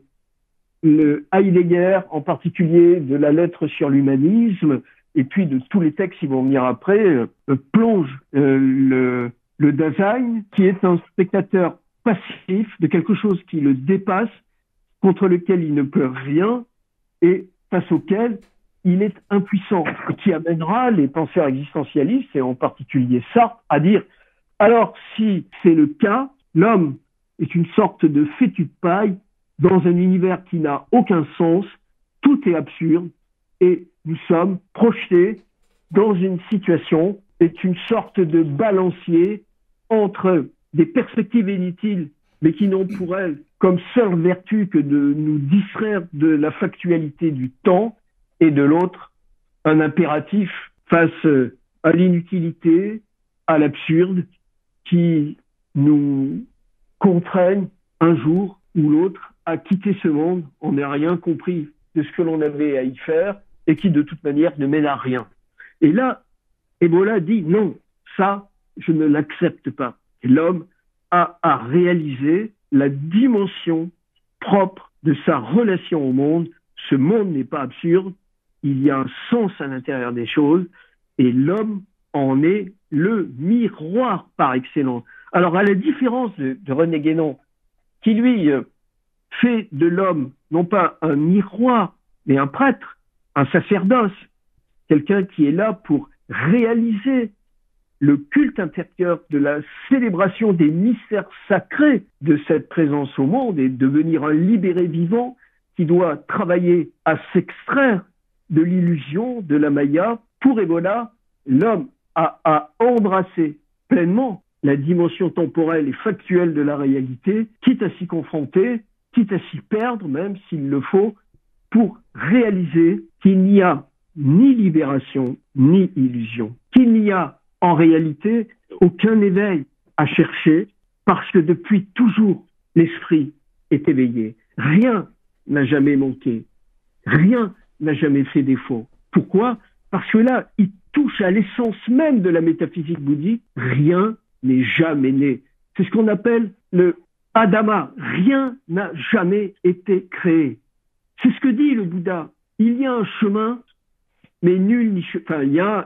le Heidegger, en particulier de la lettre sur l'humanisme, et puis de tous les textes qui vont venir après, plonge le Dasein, qui est un spectateur passif de quelque chose qui le dépasse, contre lequel il ne peut rien, et face auquel il est impuissant, et qui amènera les penseurs existentialistes, et en particulier Sartre, à dire « alors si c'est le cas, l'homme est une sorte de fétu de paille dans un univers qui n'a aucun sens, tout est absurde, et nous sommes projetés dans une situation, est une sorte de balancier entre des perspectives inutiles, mais qui n'ont pour elles comme seule vertu que de nous distraire de la factualité du temps, et de l'autre, un impératif face à l'inutilité, à l'absurde, qui nous contraignent un jour ou l'autre à quitter ce monde. On n'a rien compris de ce que l'on avait à y faire et qui, de toute manière, ne mène à rien. Et là, Evola dit non, ça, je ne l'accepte pas. Et l'homme a à réaliser la dimension propre de sa relation au monde. Ce monde n'est pas absurde, il y a un sens à l'intérieur des choses et l'homme en est le miroir par excellence. Alors, à la différence de René Guénon, qui lui fait de l'homme non pas un miroir, mais un prêtre, un sacerdoce, quelqu'un qui est là pour réaliser le culte intérieur de la célébration des mystères sacrés de cette présence au monde et devenir un libéré vivant qui doit travailler à s'extraire de l'illusion, de la maya. Pour Evola, l'homme a à embrasser pleinement la dimension temporelle et factuelle de la réalité, quitte à s'y confronter, quitte à s'y perdre, même s'il le faut, pour réaliser qu'il n'y a ni libération, ni illusion, qu'il n'y a en réalité aucun éveil à chercher, parce que depuis toujours, l'esprit est éveillé. Rien n'a jamais manqué, rien n'a jamais fait défaut. Pourquoi? Parce que là, il touche à l'essence même de la métaphysique bouddhique. Rien n'est jamais né. C'est ce qu'on appelle le Adama. Rien n'a jamais été créé. C'est ce que dit le Bouddha. Il y a un chemin, mais nul n'y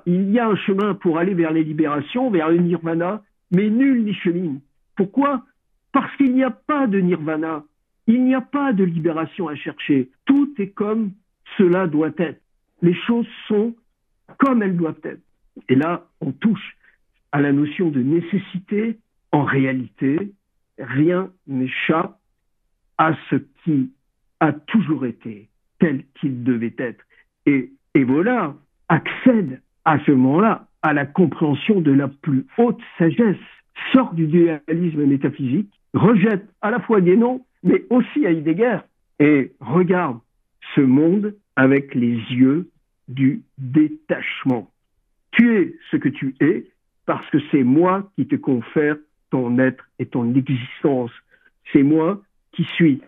il y a un chemin pour aller vers les libérations, vers le nirvana, mais nul n'y chemine. Pourquoi? Parce qu'il n'y a pas de nirvana. Il n'y a pas de libération à chercher. Tout est comme cela doit être. Les choses sont comme elles doivent être. Et là, on touche à la notion de nécessité En réalité, rien n'échappe à ce qui a toujours été tel qu'il devait être. Et Evola accède à ce moment-là à la compréhension de la plus haute sagesse, sort du dualisme métaphysique, rejette à la fois Guénon, mais aussi Heidegger, et regarde ce monde avec les yeux du détachement. Tu es ce que tu es parce que c'est moi qui te confère ton être et ton existence. C'est moi qui suis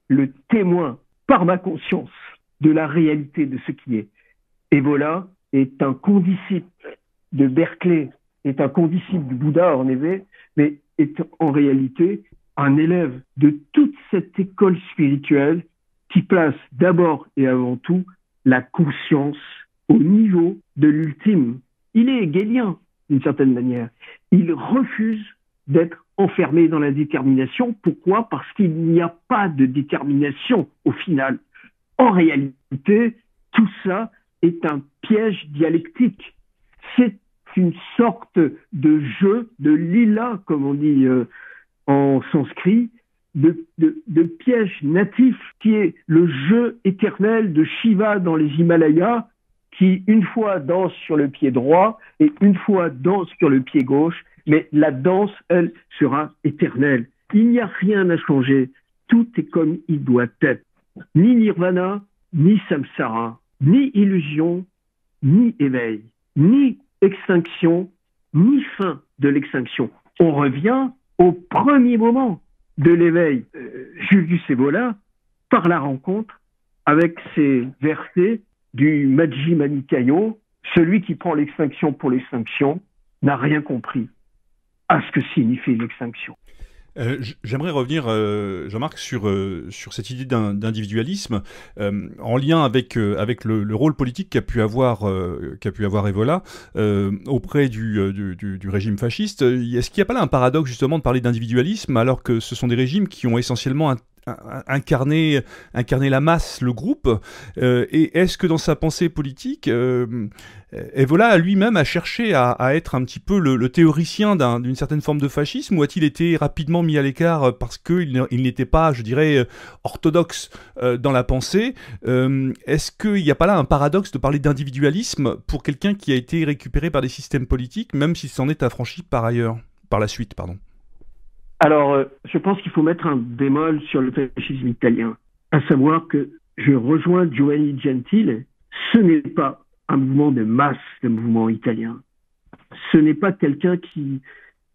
le témoin par ma conscience de la réalité de ce qui est. Evola est un condisciple de Berkeley, est un condisciple du Bouddha en effet, mais est en réalité un élève de toute cette école spirituelle qui place d'abord et avant tout la conscience au niveau de l'ultime. Il est hegelien d'une certaine manière. Il refuse d'être enfermé dans la détermination. Pourquoi? Parce qu'il n'y a pas de détermination au final. En réalité, tout ça est un piège dialectique. C'est une sorte de jeu, de lila, comme on dit en sanskrit, de piège natif qui est le jeu éternel de Shiva dans les Himalayas, qui une fois danse sur le pied droit et une fois danse sur le pied gauche, mais la danse, elle, sera éternelle. Il n'y a rien à changer. Tout est comme il doit être. Ni nirvana, ni samsara, ni illusion, ni éveil, ni extinction, ni fin de l'extinction. On revient au premier moment de l'éveil. Julius Evola, par la rencontre avec ces versets du Majjhima Nikaya, celui qui prend l'extinction pour l'extinction n'a rien compris à ce que signifie l'extinction. J'aimerais revenir, Jean-Marc, sur cette idée d'individualisme en lien avec le rôle politique qu'a pu avoir Evola auprès du régime fasciste. Est-ce qu'il n'y a pas là un paradoxe justement de parler d'individualisme alors que ce sont des régimes qui ont essentiellement incarner la masse, le groupe, et est-ce que dans sa pensée politique, Evola lui-même a cherché à être un petit peu le théoricien d'une certaine forme de fascisme, ou a-t-il été rapidement mis à l'écart parce qu'il n'était pas, je dirais, orthodoxe dans la pensée? Est-ce qu'il n'y a pas là un paradoxe de parler d'individualisme pour quelqu'un qui a été récupéré par des systèmes politiques, même s'il s'en est affranchi par la suite, pardon? Alors, je pense qu'il faut mettre un bémol sur le fascisme italien, à savoir que je rejoins Giovanni Gentile, ce n'est pas un mouvement de masse, le mouvement italien. Ce n'est pas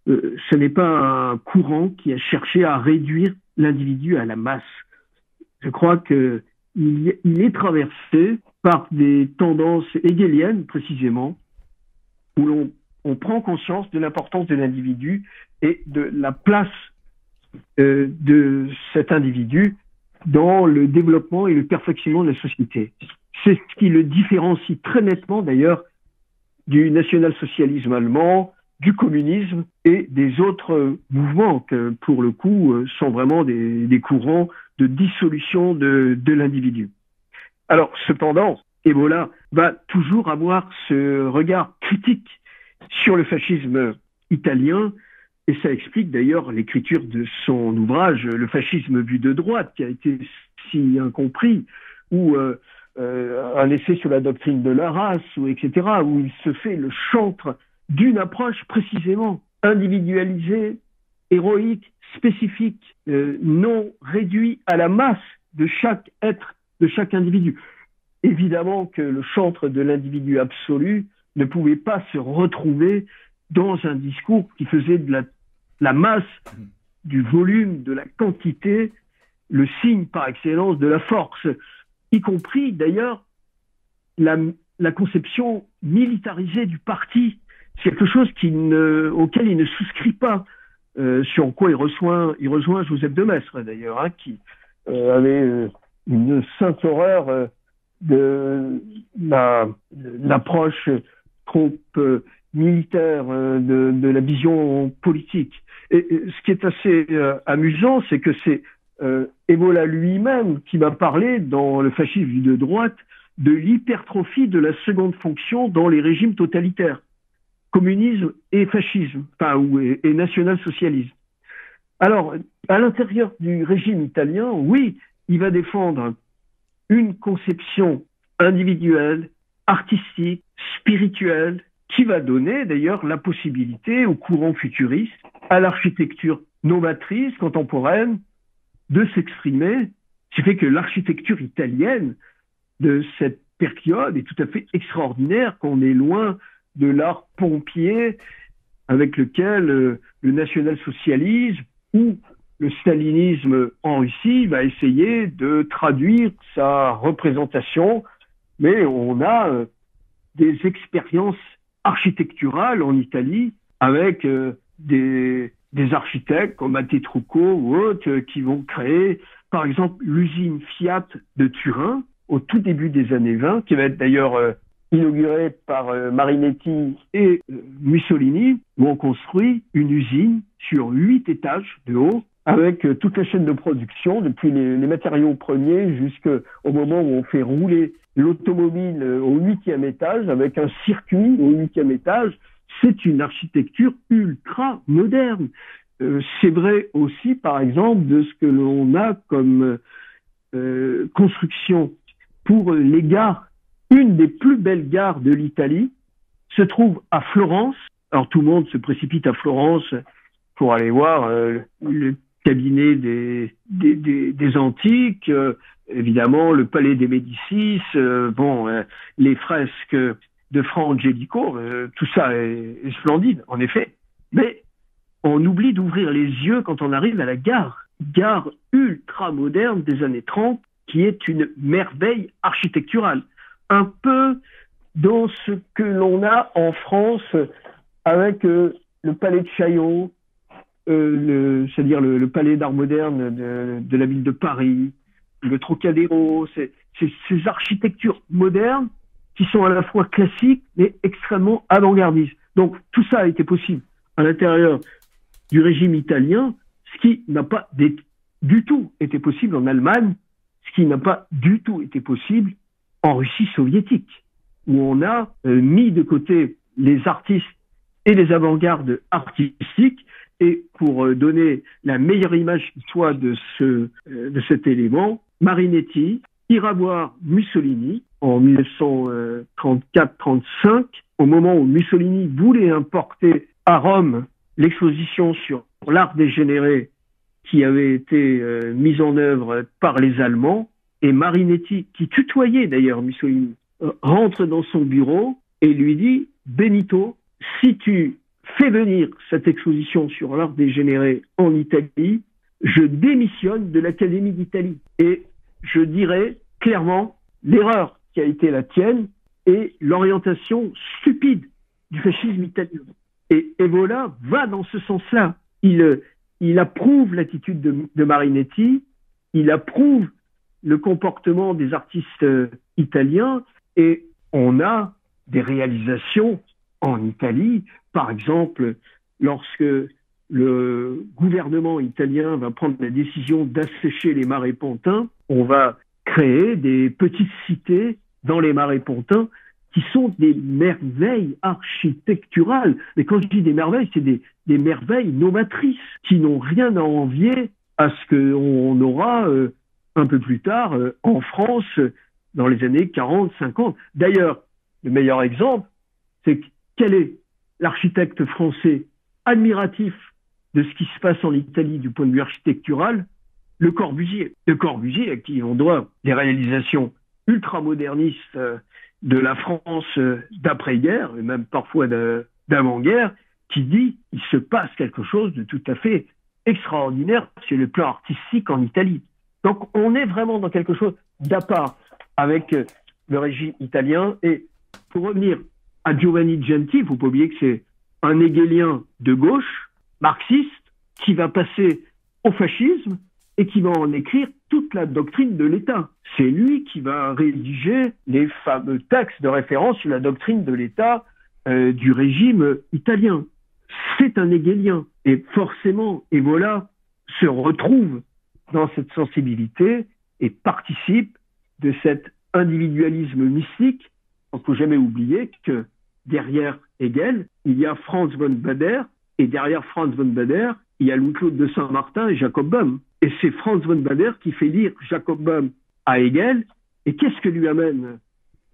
ce n'est pas un courant qui a cherché à réduire l'individu à la masse. Je crois qu'il est traversé par des tendances hegeliennes, précisément, où on prend conscience de l'importance de l'individu et de la place de cet individu dans le développement et le perfectionnement de la société. C'est ce qui le différencie très nettement d'ailleurs du national-socialisme allemand, du communisme et des autres mouvements que pour le coup sont vraiment des courants de dissolution de l'individu. Alors cependant, Evola va toujours avoir ce regard critique sur le fascisme italien, et ça explique d'ailleurs l'écriture de son ouvrage « Le fascisme vu de droite » qui a été si incompris, ou un essai sur la doctrine de la race, ou etc., où il se fait le chantre d'une approche précisément individualisée, héroïque, spécifique, non réduit à la masse de chaque être, de chaque individu. Évidemment que le chantre de l'individu absolu ne pouvait pas se retrouver dans un discours qui faisait de la masse, du volume, de la quantité, le signe par excellence de la force, y compris d'ailleurs la conception militarisée du parti. C'est quelque chose auquel il ne souscrit pas, sur quoi il rejoint Joseph de Maistre d'ailleurs, hein, qui avait une sainte horreur de l'approche trop militaire de la vision politique. Et ce qui est assez amusant, c'est que c'est Evola lui-même qui m'a parlé dans le fascisme de droite de l'hypertrophie de la seconde fonction dans les régimes totalitaires. communisme et fascisme, et national-socialisme. Alors, à l'intérieur du régime italien, oui, il va défendre une conception individuelle, artistique, spirituelle, qui va donner d'ailleurs la possibilité au courant futuriste, à l'architecture novatrice, contemporaine, de s'exprimer. Ce qui fait que l'architecture italienne de cette période est tout à fait extraordinaire, qu'on est loin de l'art pompier avec lequel le national-socialisme ou le stalinisme en Russie va essayer de traduire sa représentation, mais on a des expériences architecturales en Italie avec des architectes comme Matteo Trucco ou autres qui vont créer, par exemple, l'usine Fiat de Turin au tout début des années 20, qui va être d'ailleurs inaugurée par Marinetti et Mussolini, où on construit une usine sur 8 étages de haut, avec toute la chaîne de production, depuis les matériaux premiers jusqu'au moment où on fait rouler l'automobile au 8e étage, avec un circuit au 8e étage. C'est une architecture ultra moderne. C'est vrai aussi, par exemple, de ce que l'on a comme construction pour les gares. Une des plus belles gares de l'Italie se trouve à Florence. Alors tout le monde se précipite à Florence pour aller voir le cabinet des antiques, évidemment le palais des Médicis, les fresques de Fra Angelico, tout ça est splendide, en effet. Mais on oublie d'ouvrir les yeux quand on arrive à la gare ultra moderne des années 30, qui est une merveille architecturale. Un peu dans ce que l'on a en France avec le palais de Chaillot, c'est-à-dire le palais d'art moderne de la ville de Paris, le Trocadéro, ces architectures modernes qui sont à la fois classiques mais extrêmement avant-gardistes. Donc tout ça a été possible à l'intérieur du régime italien, ce qui n'a pas du tout été possible en Allemagne, ce qui n'a pas du tout été possible en Russie soviétique, où on a mis de côté les artistes et les avant-gardes artistiques, et pour donner la meilleure image qui soit de cet élément, Marinetti ira voir Mussolini en 1934-35, au moment où Mussolini voulait importer à Rome l'exposition sur l'art dégénéré qui avait été mise en œuvre par les Allemands, et Marinetti, qui tutoyait d'ailleurs Mussolini, rentre dans son bureau et lui dit « Benito, si tu fais venir cette exposition sur l'art dégénéré en Italie, je démissionne de l'Académie d'Italie. Et je dirais clairement l'erreur qui a été la tienne et l'orientation stupide du fascisme italien. » Et Evola va dans ce sens-là. Il approuve l'attitude de Marinetti, il approuve le comportement des artistes italiens, et on a des réalisations en Italie. Par exemple, lorsque le gouvernement italien va prendre la décision d'assécher les marais pontins, on va créer des petites cités dans les marais pontins qui sont des merveilles architecturales. Mais quand je dis des merveilles, c'est des merveilles novatrices qui n'ont rien à envier à ce qu'on aura un peu plus tard en France dans les années 40-50. D'ailleurs, le meilleur exemple, c'est quel est l'architecte français admiratif de ce qui se passe en Italie du point de vue architectural? Le Corbusier. Le Corbusier à qui on doit des réalisations ultramodernistes de la France d'après-guerre, et même parfois d'avant-guerre, qui dit qu'il se passe quelque chose de tout à fait extraordinaire sur le plan artistique en Italie. Donc on est vraiment dans quelque chose d'à part avec le régime italien. Et pour revenir à Giovanni Genti, il ne faut pas oublier que c'est un hégélien de gauche, marxiste, qui va passer au fascisme et qui va en écrire toute la doctrine de l'État. C'est lui qui va rédiger les fameux textes de référence sur la doctrine de l'État du régime italien. C'est un hégélien. Et forcément, Evola se retrouve dans cette sensibilité et participe de cet individualisme mystique. Il ne faut jamais oublier que derrière Hegel, il y a Franz von Baader, et derrière Franz von Baader, il y a Louis-Claude de Saint-Martin et Jacob Böhm. Et c'est Franz von Baader qui fait lire Jacob Böhm à Hegel. Et qu'est-ce que lui amène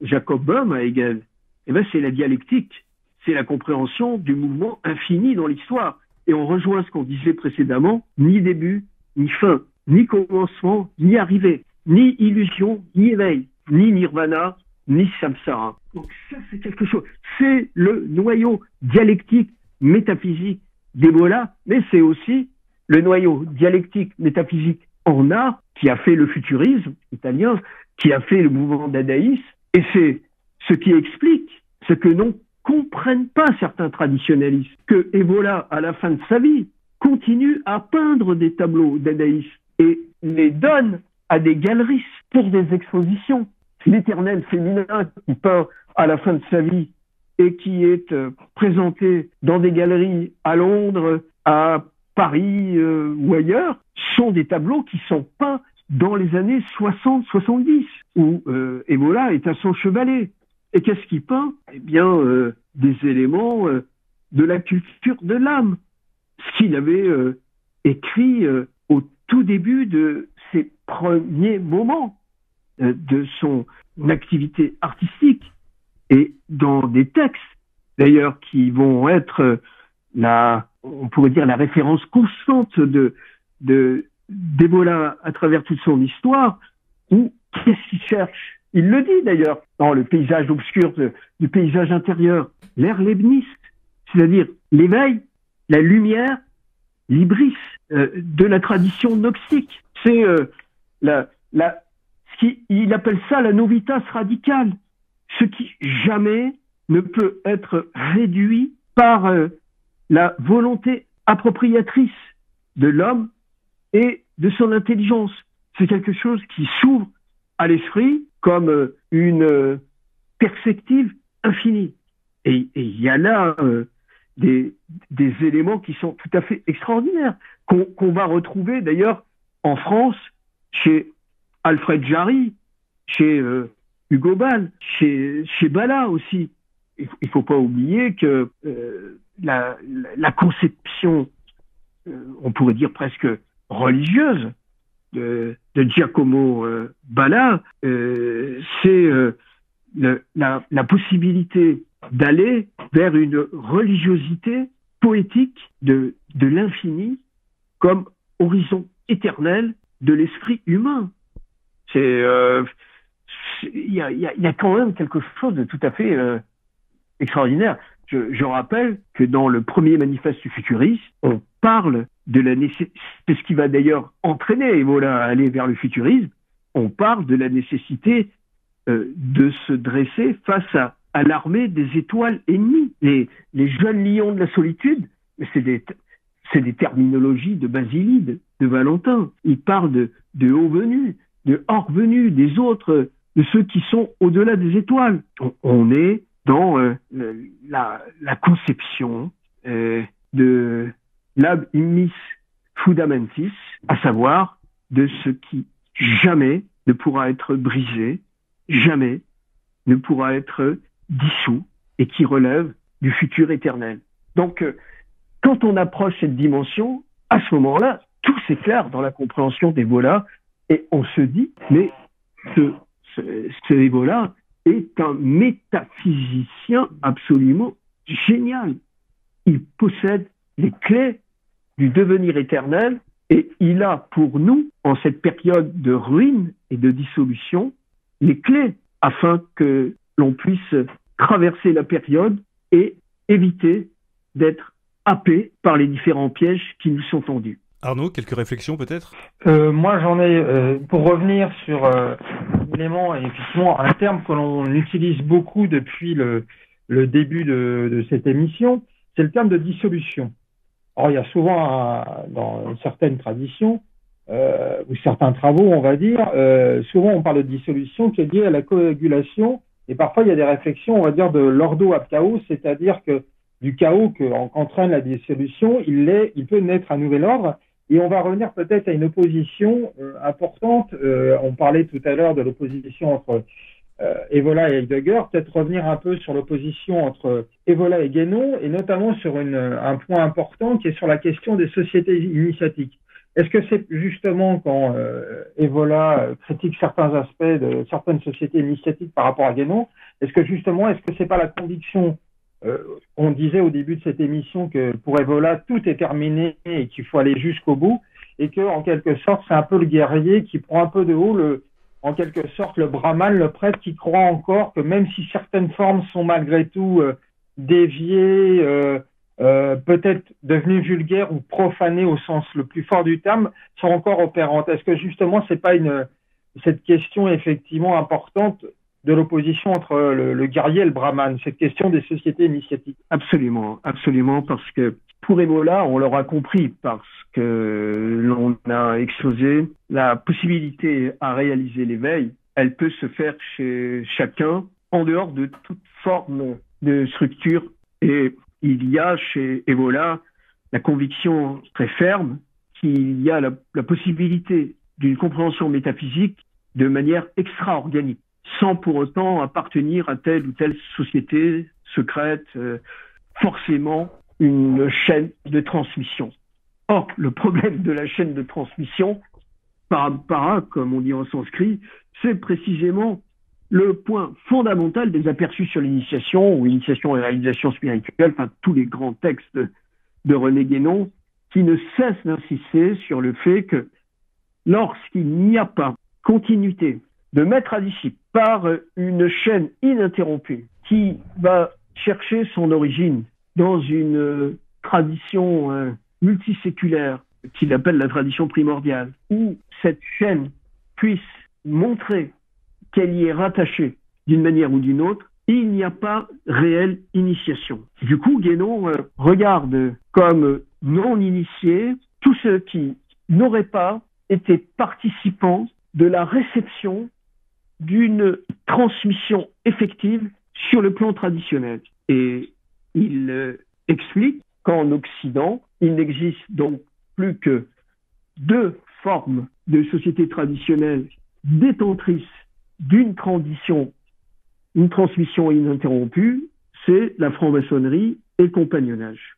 Jacob Böhm à Hegel? Eh bien, c'est la dialectique, c'est la compréhension du mouvement infini dans l'histoire. Et on rejoint ce qu'on disait précédemment, ni début, ni fin, ni commencement, ni arrivée, ni illusion, ni éveil, ni nirvana, ni samsara. Donc ça, c'est quelque chose. C'est le noyau dialectique, métaphysique d'Evola, mais c'est aussi le noyau dialectique, métaphysique en art qui a fait le futurisme italien, qui a fait le mouvement dadaïsme, et c'est ce qui explique ce que n'ont comprennent pas certains traditionnalistes, que Evola, à la fin de sa vie, continue à peindre des tableaux dadaïstes et les donne à des galeristes pour des expositions. L'éternel féminin qui peint à la fin de sa vie et qui est présenté dans des galeries à Londres, à Paris ou ailleurs, sont des tableaux qui sont peints dans les années 60-70, où Evola est à son chevalet. Et qu'est-ce qu'il peint? Eh bien, des éléments de la culture de l'âme. Ce qu'il avait écrit au tout début de ses premiers moments de son activité artistique. Et dans des textes, d'ailleurs, qui vont être on pourrait dire la référence constante d'Evola à travers toute son histoire, où qu'est-ce qu'il cherche? Il le dit d'ailleurs dans le paysage obscur du paysage intérieur, l'ère leibniste, c'est-à-dire l'éveil, la lumière, l'hybris de la tradition gnostique. C'est il appelle ça la novitas radicale, ce qui jamais ne peut être réduit par la volonté appropriatrice de l'homme et de son intelligence. C'est quelque chose qui s'ouvre à l'esprit comme une perspective infinie. Et il y a là des éléments qui sont tout à fait extraordinaires, qu'on va retrouver d'ailleurs en France, chez Alfred Jarry, chez Hugo Ball, chez Bala aussi. Il faut pas oublier que la conception, on pourrait dire presque religieuse, de Giacomo Balla, c'est la possibilité d'aller vers une religiosité poétique de l'infini comme horizon éternel de l'esprit humain. Il y a quand même quelque chose de tout à fait extraordinaire. Je rappelle que dans le premier manifeste du futuriste, on parle de la nécessité, c'est ce qui va d'ailleurs entraîner Evola à aller vers le futurisme, on parle de la nécessité de se dresser face à l'armée des étoiles ennemies. Les jeunes lions de la solitude, c'est des terminologies de Basilide, de Valentin. Ils parlent de hauts venus, de hors venus, des autres, de ceux qui sont au-delà des étoiles. On est dans la conception de l'ab immis fundamentis, à savoir de ce qui jamais ne pourra être brisé, jamais ne pourra être dissous et qui relève du futur éternel. Donc, quand on approche cette dimension, à ce moment-là, tout s'éclaire dans la compréhension d'Evola et on se dit, mais ce Evola est un métaphysicien absolument génial. Il possède les clés du devenir éternel et il a pour nous, en cette période de ruine et de dissolution, les clés afin que l'on puisse traverser la période et éviter d'être happé par les différents pièges qui nous sont tendus. Arnaud, quelques réflexions peut-être? Moi j'en ai, pour revenir sur un élément, et effectivement un terme que l'on utilise beaucoup depuis le début de cette émission, c'est le terme de dissolution. Alors il y a souvent, dans certaines traditions, ou certains travaux on va dire, souvent on parle de dissolution qui est liée à la coagulation, et parfois il y a des réflexions on va dire de l'ordo ab chaos, c'est-à-dire que du chaos qu'entraîne la dissolution, il peut naître un nouvel ordre. Et on va revenir peut-être à une opposition importante. On parlait tout à l'heure de l'opposition entre Evola et Heidegger, peut-être revenir un peu sur l'opposition entre Evola et Guénon, et notamment sur un point important qui est sur la question des sociétés initiatiques. Est-ce que c'est justement quand Evola critique certains aspects de certaines sociétés initiatiques par rapport à Guénon, est-ce que c'est pas la conviction, on disait au début de cette émission que pour Evola tout est terminé et qu'il faut aller jusqu'au bout, et que en quelque sorte c'est un peu le guerrier qui prend un peu de haut en quelque sorte le brahman, le prêtre qui croit encore que même si certaines formes sont malgré tout déviées, peut-être devenues vulgaires ou profanées au sens le plus fort du terme, sont encore opérantes. Est-ce que justement c'est pas cette question effectivement importante de l'opposition entre le guerrier et le brahman, cette question des sociétés initiatiques? Absolument, absolument, parce que pour Evola, on l'aura compris parce que l'on a exposé la possibilité à réaliser l'éveil, elle peut se faire chez chacun en dehors de toute forme de structure. Et il y a chez Evola la conviction très ferme qu'il y a la possibilité d'une compréhension métaphysique de manière extra-organique, sans pour autant appartenir à telle ou telle société secrète, forcément une chaîne de transmission. Or, le problème de la chaîne de transmission, para, comme on dit en sanskrit, c'est précisément le point fondamental des aperçus sur l'initiation, ou initiation et réalisation spirituelle, enfin tous les grands textes de René Guénon, qui ne cessent d'insister sur le fait que lorsqu'il n'y a pas continuité de maître à disciple par une chaîne ininterrompue qui va chercher son origine dans une tradition multiséculaire qu'il appelle la tradition primordiale, où cette chaîne puisse montrer qu'elle y est rattachée d'une manière ou d'une autre, il n'y a pas réelle initiation. Du coup, Guénon regarde comme non initiés tous ceux qui n'auraient pas été participants de la réception d'une transmission effective sur le plan traditionnel. Et il explique qu'en Occident, il n'existe donc plus que deux formes de sociétés traditionnelles détentrices d'une tradition, une transmission ininterrompue, c'est la franc-maçonnerie et le compagnonnage.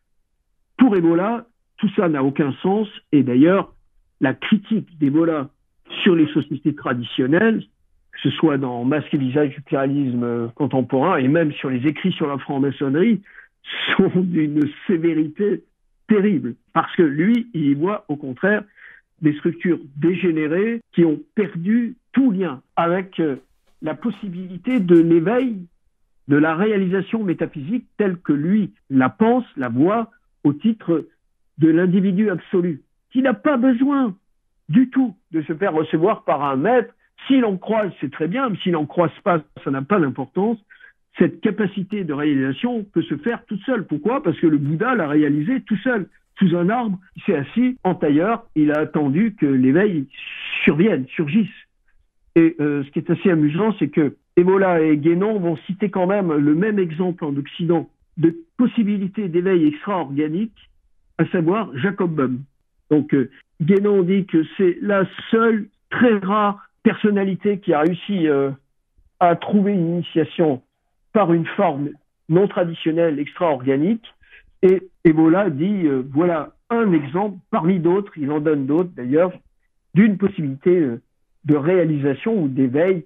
Pour Evola, tout ça n'a aucun sens, et d'ailleurs, la critique d'Evola sur les sociétés traditionnelles, que ce soit dans Masque et visage du pluralisme contemporain, et même sur les écrits sur la franc-maçonnerie, sont d'une sévérité terrible. Parce que lui, il y voit au contraire des structures dégénérées qui ont perdu tout lien avec la possibilité de l'éveil, de la réalisation métaphysique telle que lui la pense, la voit au titre de l'individu absolu, qui n'a pas besoin du tout de se faire recevoir par un maître. S'il en croise, c'est très bien, mais s'il n'en croise pas, ça n'a pas d'importance. Cette capacité de réalisation peut se faire toute seule. Pourquoi? Parce que le Bouddha l'a réalisé tout seul. Sous un arbre, il s'est assis en tailleur, il a attendu que l'éveil surgisse. Et ce qui est assez amusant, c'est que Evola et Guénon vont citer quand même le même exemple en Occident de possibilité d'éveil extra-organique, à savoir Jacob Boehme. Donc Guénon dit que c'est la seule très rare personnalité qui a réussi à trouver une initiation par une forme non traditionnelle extra-organique, et Evola dit voilà un exemple parmi d'autres, il en donne d'autres d'ailleurs, d'une possibilité de réalisation ou d'éveil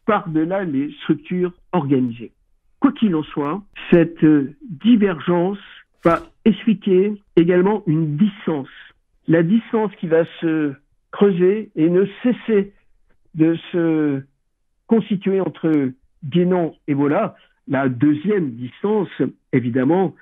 par-delà les structures organisées. Quoi qu'il en soit, cette divergence va expliquer également une distance. La distance qui va se creuser et ne cesser de se constituer entre Guénon et Evola. La deuxième distance, évidemment,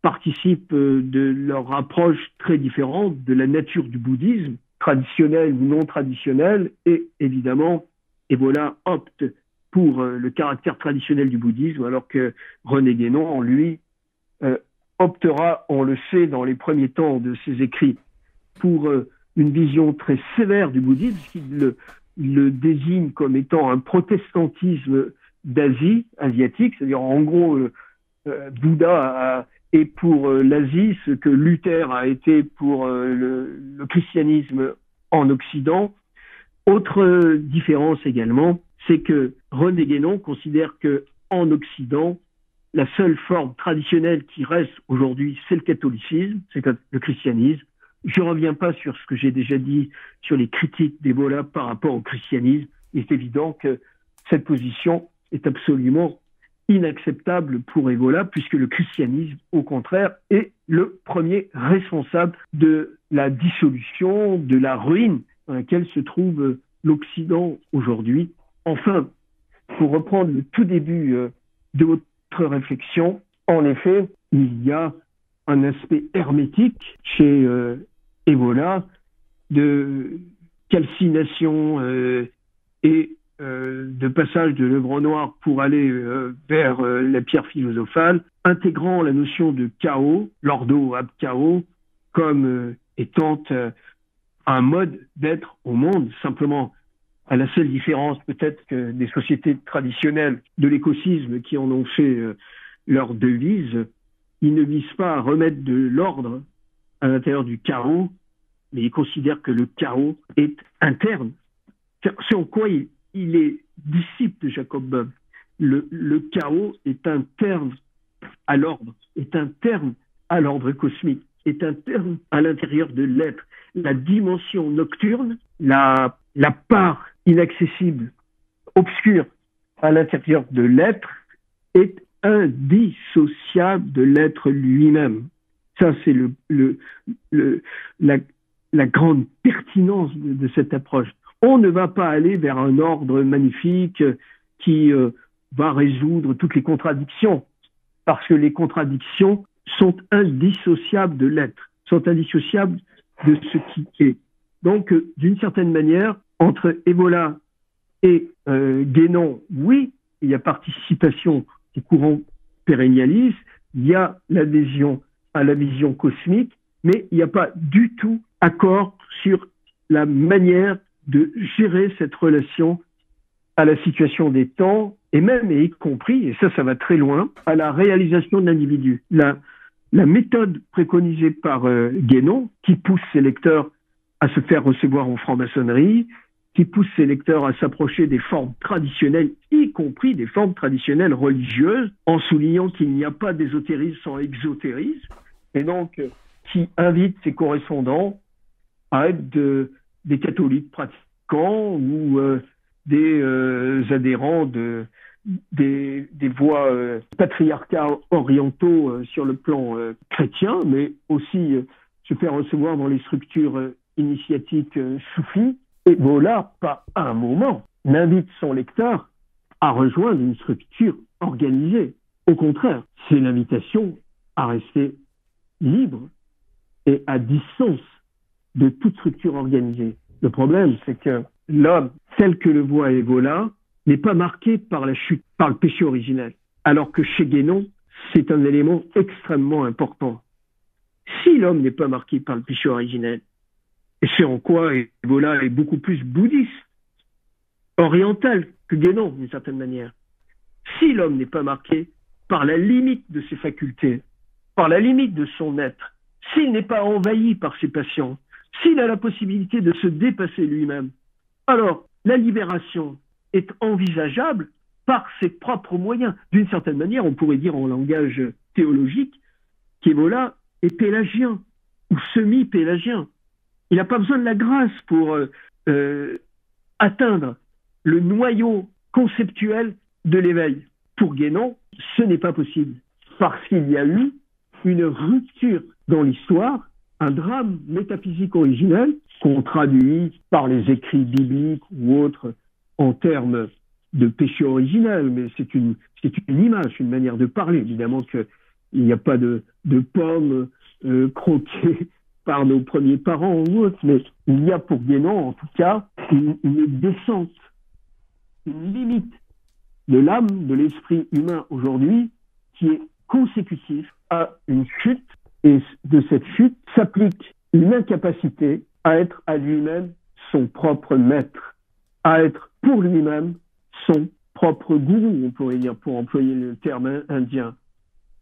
participe de leur approche très différente de la nature du bouddhisme, traditionnel ou non traditionnel, et évidemment, Evola opte pour le caractère traditionnel du bouddhisme, alors que René Guénon, lui, optera, on le sait, dans les premiers temps de ses écrits, pour une vision très sévère du bouddhisme, qu'il le désigne comme étant un protestantisme d'Asie, asiatique, c'est-à-dire en gros, Bouddha est pour l'Asie ce que Luther a été pour le christianisme en Occident. Autre différence également, c'est que René Guénon considère que en Occident, la seule forme traditionnelle qui reste aujourd'hui, c'est le catholicisme, c'est le christianisme. Je ne reviens pas sur ce que j'ai déjà dit sur les critiques d'Evola par rapport au christianisme. Il est évident que cette position est absolument inacceptable pour Evola, puisque le christianisme, au contraire, est le premier responsable de la dissolution, de la ruine dans laquelle se trouve l'Occident aujourd'hui. Enfin, pour reprendre le tout début de votre réflexion, en effet, il y a un aspect hermétique chez Evola de calcination et de passage de l'œuvre noire pour aller vers la pierre philosophale, intégrant la notion de chaos, l'ordo ab chaos, comme étant un mode d'être au monde, simplement à la seule différence peut-être que des sociétés traditionnelles de l'écosysme qui en ont fait leur devise. Ils ne visent pas à remettre de l'ordre à l'intérieur du chaos, mais ils considèrent que le chaos est interne. C'est en quoi il est disciple de Jacob Böhm. Le chaos est interne à l'ordre, est interne à l'ordre cosmique, est interne à l'intérieur de l'être. La dimension nocturne, la part inaccessible, obscure à l'intérieur de l'être est indissociable de l'être lui-même. Ça, c'est la grande pertinence de cette approche. On ne va pas aller vers un ordre magnifique qui va résoudre toutes les contradictions, parce que les contradictions sont indissociables de l'être, sont indissociables de ce qui est. Donc, d'une certaine manière, entre Evola et Guénon, oui, il y a participation du courant pérennialiste, il y a l'adhésion à la vision cosmique, mais il n'y a pas du tout accord sur la manière de gérer cette relation à la situation des temps, et même, et y compris, et ça va très loin, à la réalisation de l'individu. La méthode préconisée par Guénon, qui pousse ses lecteurs à se faire recevoir en franc-maçonnerie, qui pousse ses lecteurs à s'approcher des formes traditionnelles, y compris des formes traditionnelles religieuses, en soulignant qu'il n'y a pas d'ésotérisme sans exotérisme, et donc qui invite ses correspondants à être des catholiques pratiquants ou des adhérents des voies patriarcats orientaux sur le plan chrétien, mais aussi se faire recevoir dans les structures initiatiques soufis. Et voilà, pas un moment, n'invite son lecteur à rejoindre une structure organisée. Au contraire, c'est l'invitation à rester libre et à distance de toute structure organisée. Le problème, c'est que l'homme, tel que le voit Evola, n'est pas marqué par la chute, par le péché originel. Alors que chez Guénon, c'est un élément extrêmement important. Si l'homme n'est pas marqué par le péché originel, et c'est en quoi Evola est beaucoup plus bouddhiste, oriental que Guénon, d'une certaine manière. Si l'homme n'est pas marqué par la limite de ses facultés, par la limite de son être, s'il n'est pas envahi par ses passions, s'il a la possibilité de se dépasser lui-même, alors la libération est envisageable par ses propres moyens. D'une certaine manière, on pourrait dire en langage théologique qu'Evola est pélagien ou semi-pélagien. Il n'a pas besoin de la grâce pour atteindre le noyau conceptuel de l'éveil. Pour Guénon, ce n'est pas possible, parce qu'il y a eu une rupture dans l'histoire, un drame métaphysique originel qu'on traduit par les écrits bibliques ou autres en termes de péché originel, mais c'est une image, une manière de parler. Évidemment qu'il n'y a pas de pommes croquées par nos premiers parents ou autres, mais il y a pour Guénon, en tout cas, une descente, une limite de l'âme, de l'esprit humain aujourd'hui, qui est consécutive à une chute, et de cette chute s'applique une incapacité à être à lui-même son propre maître, à être pour lui-même son propre gourou, on pourrait dire, pour employer le terme indien,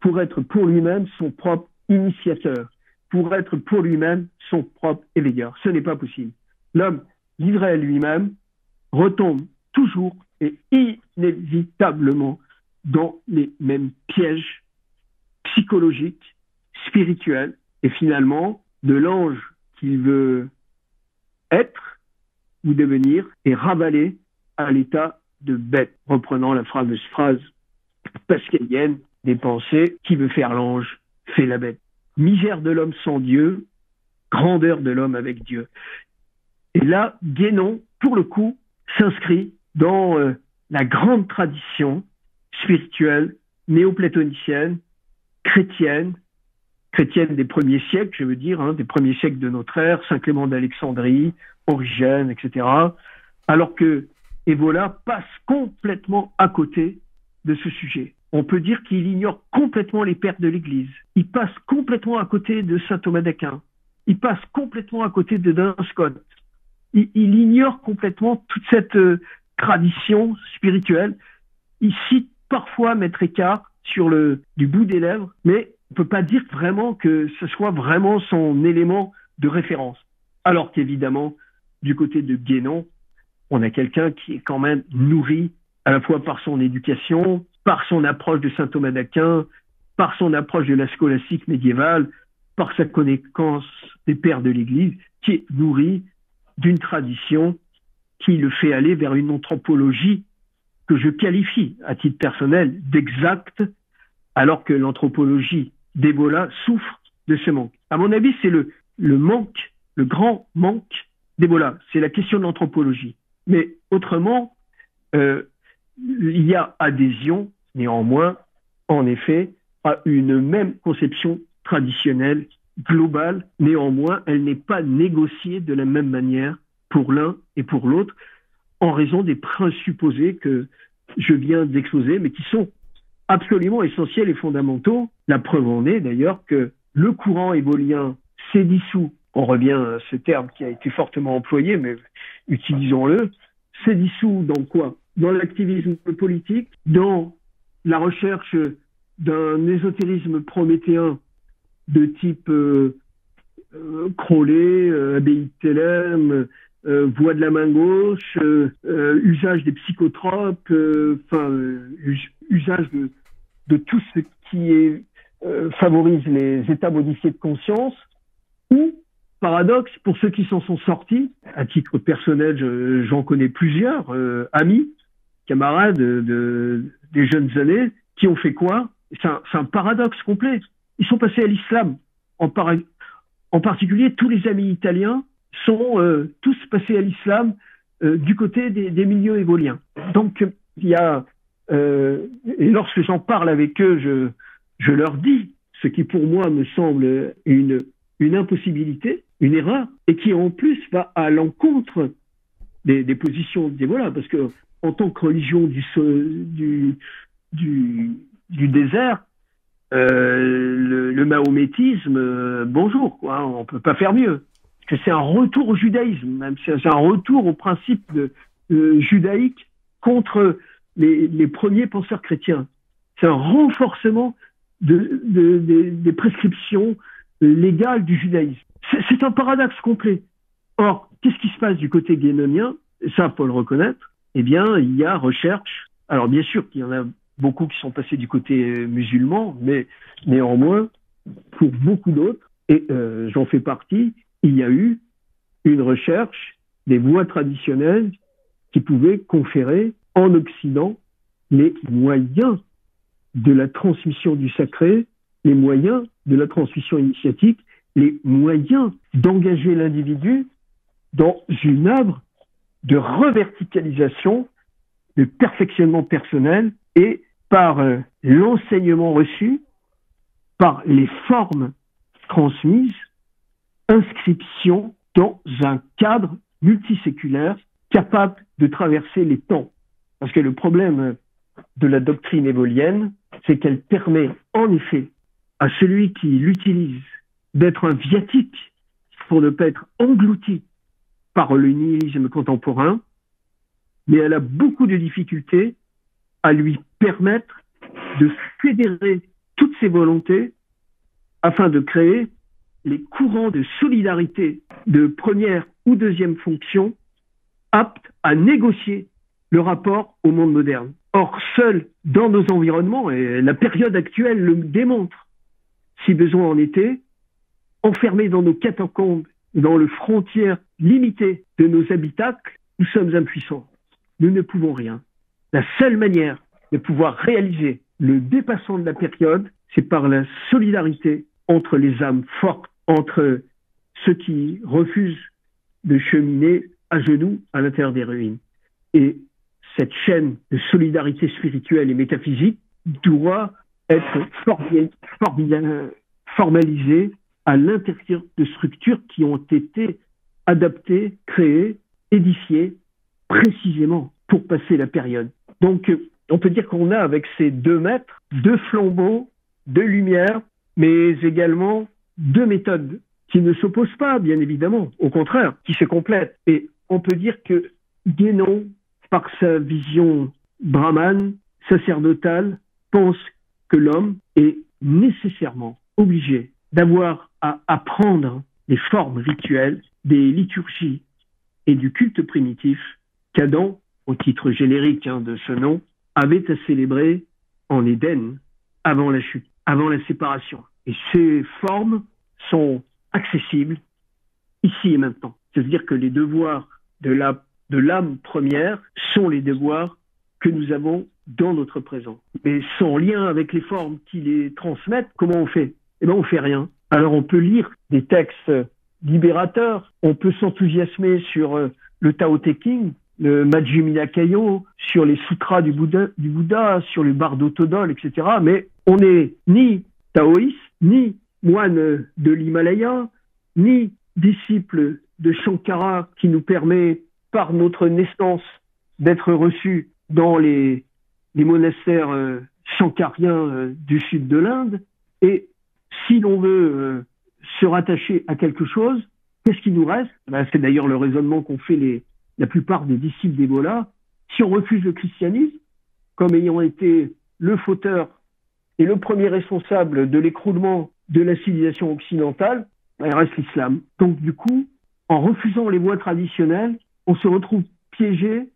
pour être pour lui-même son propre initiateur, pour être pour lui-même son propre éveilleur. Ce n'est pas possible. L'homme, livré à lui-même, retombe toujours est inévitablement dans les mêmes pièges psychologiques, spirituels, et finalement, de l'ange qu'il veut être ou devenir est ravalé à l'état de bête, reprenant la fameuse phrase pascalienne des pensées, qui veut faire l'ange, fait la bête. Misère de l'homme sans Dieu, grandeur de l'homme avec Dieu. Et là, Guénon, pour le coup, s'inscrit dans la grande tradition spirituelle néoplatonicienne, chrétienne des premiers siècles, je veux dire, des premiers siècles de notre ère, Saint Clément d'Alexandrie, Origène, etc. Alors que Evola passe complètement à côté de ce sujet. On peut dire qu'il ignore complètement les pères de l'Église. Il passe complètement à côté de saint Thomas d'Aquin. Il passe complètement à côté de Duns Scotus. Il ignore complètement toute cette tradition spirituelle. Il cite parfois Maître Eckhart du bout des lèvres, mais on ne peut pas dire vraiment que ce soit vraiment son élément de référence. Alors qu'évidemment, du côté de Guénon, on a quelqu'un qui est quand même nourri à la fois par son éducation, par son approche de saint Thomas d'Aquin, par son approche de la scolastique médiévale, par sa connaissance des pères de l'Église, qui est nourri d'une tradition qui le fait aller vers une anthropologie que je qualifie à titre personnel d'exacte, alors que l'anthropologie d'Evola souffre de ce manque. À mon avis, c'est le manque, le grand manque d'Evola. C'est la question de l'anthropologie. Mais autrement, il y a adhésion, néanmoins, en effet, à une même conception traditionnelle, globale. Néanmoins, elle n'est pas négociée de la même manière pour l'un et pour l'autre, en raison des présupposés que je viens d'exposer, mais qui sont absolument essentiels et fondamentaux. La preuve en est d'ailleurs que le courant évolien s'est dissous. On revient à ce terme qui a été fortement employé, mais utilisons-le. S'est dissous dans quoi? Dans l'activisme politique, dans la recherche d'un ésotérisme prométhéen de type Crowley, Abbaye de Thélème, voie de la main gauche, usage des psychotropes, usage de tout ce qui favorise les états modifiés de conscience, ou, paradoxe, pour ceux qui s'en sont sortis, à titre personnel, j'en connais plusieurs, amis, camarades des jeunes années, qui ont fait quoi? C'est un paradoxe complet. Ils sont passés à l'islam. En particulier, tous les amis italiens sont tous passés à l'islam du côté des milieux évoliens. Donc, il y a... et lorsque j'en parle avec eux, je leur dis ce qui pour moi me semble une impossibilité, une erreur, et qui en plus va à l'encontre des positions d'Evola, parce que en tant que religion du désert, le mahométisme, bonjour, quoi, on peut pas faire mieux. Parce que c'est un retour au judaïsme, même c'est un retour au principe judaïque contre les premiers penseurs chrétiens. C'est un renforcement des prescriptions légales du judaïsme. C'est un paradoxe complet. Or, qu'est-ce qui se passe du côté guénonien? Ça, faut le reconnaître. Eh bien, il y a recherche. Alors, bien sûr qu'il y en a beaucoup qui sont passés du côté musulman, mais néanmoins, pour beaucoup d'autres, et j'en fais partie, il y a eu une recherche des voies traditionnelles qui pouvaient conférer en Occident les moyens de la transmission du sacré, les moyens de la transmission initiatique, les moyens d'engager l'individu dans une œuvre de reverticalisation, de perfectionnement personnel, et par l'enseignement reçu, par les formes transmises, inscription dans un cadre multiséculaire capable de traverser les temps. Parce que le problème de la doctrine évolienne, c'est qu'elle permet en effet à celui qui l'utilise d'être un viatique pour ne pas être englouti par le nihilisme contemporain, mais elle a beaucoup de difficultés à lui permettre de fédérer toutes ses volontés afin de créer les courants de solidarité de première ou deuxième fonction aptes à négocier le rapport au monde moderne. Or, seul dans nos environnements, et la période actuelle le démontre, si besoin en était, enfermés dans nos catacombes, dans les frontières limitées de nos habitacles, nous sommes impuissants. Nous ne pouvons rien. La seule manière de pouvoir réaliser le dépassement de la période, c'est par la solidarité entre les âmes fortes, entre ceux qui refusent de cheminer à genoux à l'intérieur des ruines. Et cette chaîne de solidarité spirituelle et métaphysique doit être formalisée à l'intérieur de structures qui ont été adaptées, créées, édifiées précisément pour passer la période. Donc, on peut dire qu'on a avec ces 2 maîtres, 2 flambeaux, 2 lumières, mais également 2 méthodes qui ne s'opposent pas, bien évidemment, au contraire, qui se complètent. Et on peut dire que Guénon, par sa vision brahmane, sacerdotale, pense que l'homme est nécessairement obligé d'avoir à apprendre les formes rituelles, des liturgies et du culte primitif qu'Adam, au titre générique de ce nom, avait à célébrer en Éden avant la chute, avant la séparation. Et ces formes sont accessibles ici et maintenant. C'est-à-dire que les devoirs de l'âme première sont les devoirs que nous avons dans notre présent. Mais sans lien avec les formes qui les transmettent, comment on fait? Eh bien, on fait rien. Alors, on peut lire des textes libérateurs, on peut s'enthousiasmer sur le Tao Te Ching, le Majjhima Nikaya, sur les sutras du Bouddha, sur le Bardo Todol, etc. Mais on n'est ni taoïste, ni moine de l'Himalaya, ni disciple de Shankara qui nous permet, par notre naissance, d'être reçus dans les monastères shankariens du sud de l'Inde. Et si l'on veut se rattacher à quelque chose, qu'est-ce qui nous reste? C'est d'ailleurs le raisonnement qu'ont fait la plupart des disciples d'Ebola. Si on refuse le christianisme, comme ayant été le fauteur et le premier responsable de l'écroulement de la civilisation occidentale, il reste l'islam. Donc du coup, en refusant les voies traditionnelles, on se retrouve piégé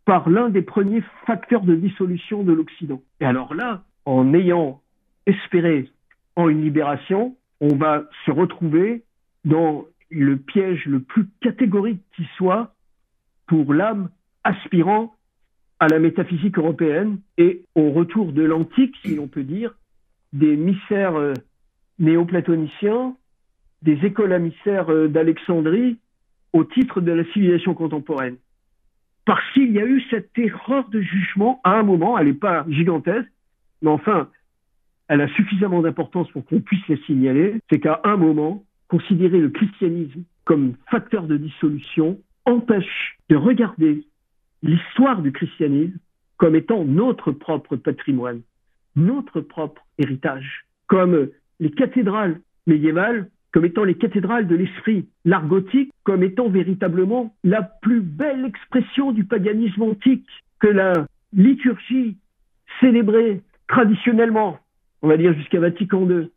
par l'un des premiers facteurs de dissolution de l'Occident. Et alors là, en ayant espéré en une libération, on va se retrouver dans le piège le plus catégorique qui soit pour l'âme aspirant à la métaphysique européenne et au retour de l'antique, si l'on peut dire, des mystères néoplatoniciens, des écoles amissaires d'Alexandrie au titre de la civilisation contemporaine. Parce qu'il y a eu cette erreur de jugement à un moment, elle n'est pas gigantesque, mais enfin, elle a suffisamment d'importance pour qu'on puisse la signaler, c'est qu'à un moment, considérer le christianisme comme facteur de dissolution empêche de regarder l'histoire du christianisme comme étant notre propre patrimoine, notre propre héritage, comme les cathédrales médiévales, comme étant les cathédrales de l'esprit, l'art gothique comme étant véritablement la plus belle expression du paganisme antique, que la liturgie célébrée traditionnellement, on va dire jusqu'à Vatican II,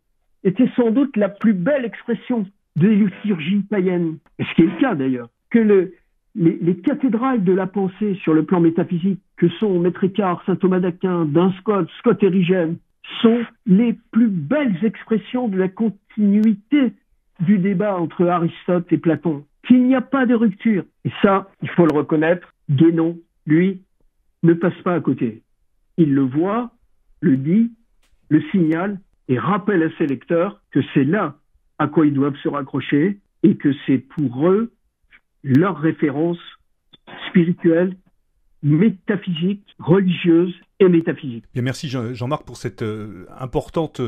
était sans doute la plus belle expression de liturgie païenne, ce qui est le cas d'ailleurs, que les cathédrales de la pensée sur le plan métaphysique, que sont Maître Écart, saint Thomas d'Aquin, Duns Scotus, Scott Erigen, sont les plus belles expressions de la continuité du débat entre Aristote et Platon, qu'il n'y a pas de rupture. Et ça, il faut le reconnaître, Guénon, lui, ne passe pas à côté. Il le voit, le dit, le signale et rappelle à ses lecteurs que c'est là à quoi ils doivent se raccrocher et que c'est pour eux leur référence spirituelle, métaphysique, religieuse et métaphysique. Bien, merci Jean-Marc pour cette importante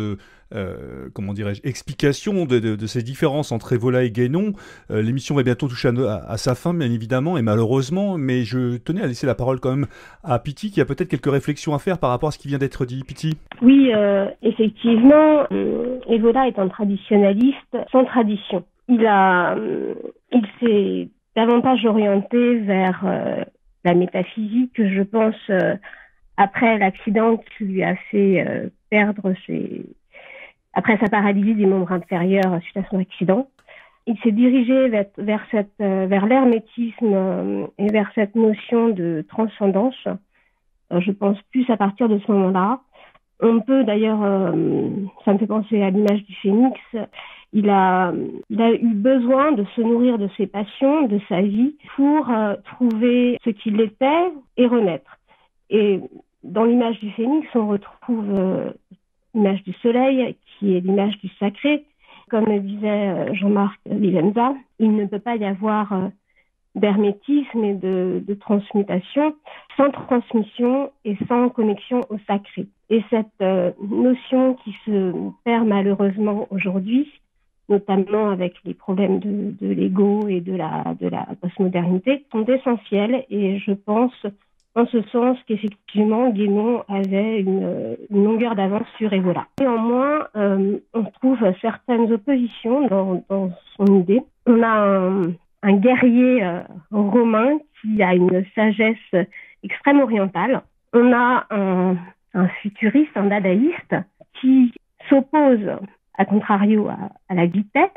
comment dirais-je, explication de ces différences entre Evola et Guénon. L'émission va bientôt toucher à sa fin, bien évidemment, et malheureusement, mais je tenais à laisser la parole quand même à Piti, qui a peut-être quelques réflexions à faire par rapport à ce qui vient d'être dit. Piti. Oui, effectivement, Evola est un traditionnaliste sans tradition. Il s'est davantage orienté vers la métaphysique, je pense, après l'accident qui lui a fait perdre après sa paralysie des membres inférieurs suite à son accident. il s'est dirigé vers l'hermétisme et vers cette notion de transcendance. Je pense plus à partir de ce moment-là. On peut d'ailleurs, ça me fait penser à l'image du phénix, il a eu besoin de se nourrir de ses passions, de sa vie, pour trouver ce qu'il était et renaître. Et dans l'image du phénix, on retrouve l'image du soleil, qui est l'image du sacré. Comme le disait Jean-Marc Vivenza, il ne peut pas y avoir d'hermétisme et de transmutation sans transmission et sans connexion au sacré. Et cette notion qui se perd malheureusement aujourd'hui, notamment avec les problèmes de l'ego et de la postmodernité, sont essentiels, et je pense en ce sens qu'effectivement Guénon avait une longueur d'avance sur Evola. Néanmoins, on trouve certaines oppositions dans son idée. On a un guerrier romain qui a une sagesse extrême orientale. On a un futuriste, un dadaïste, qui s'oppose, à contrario, à la vitesse,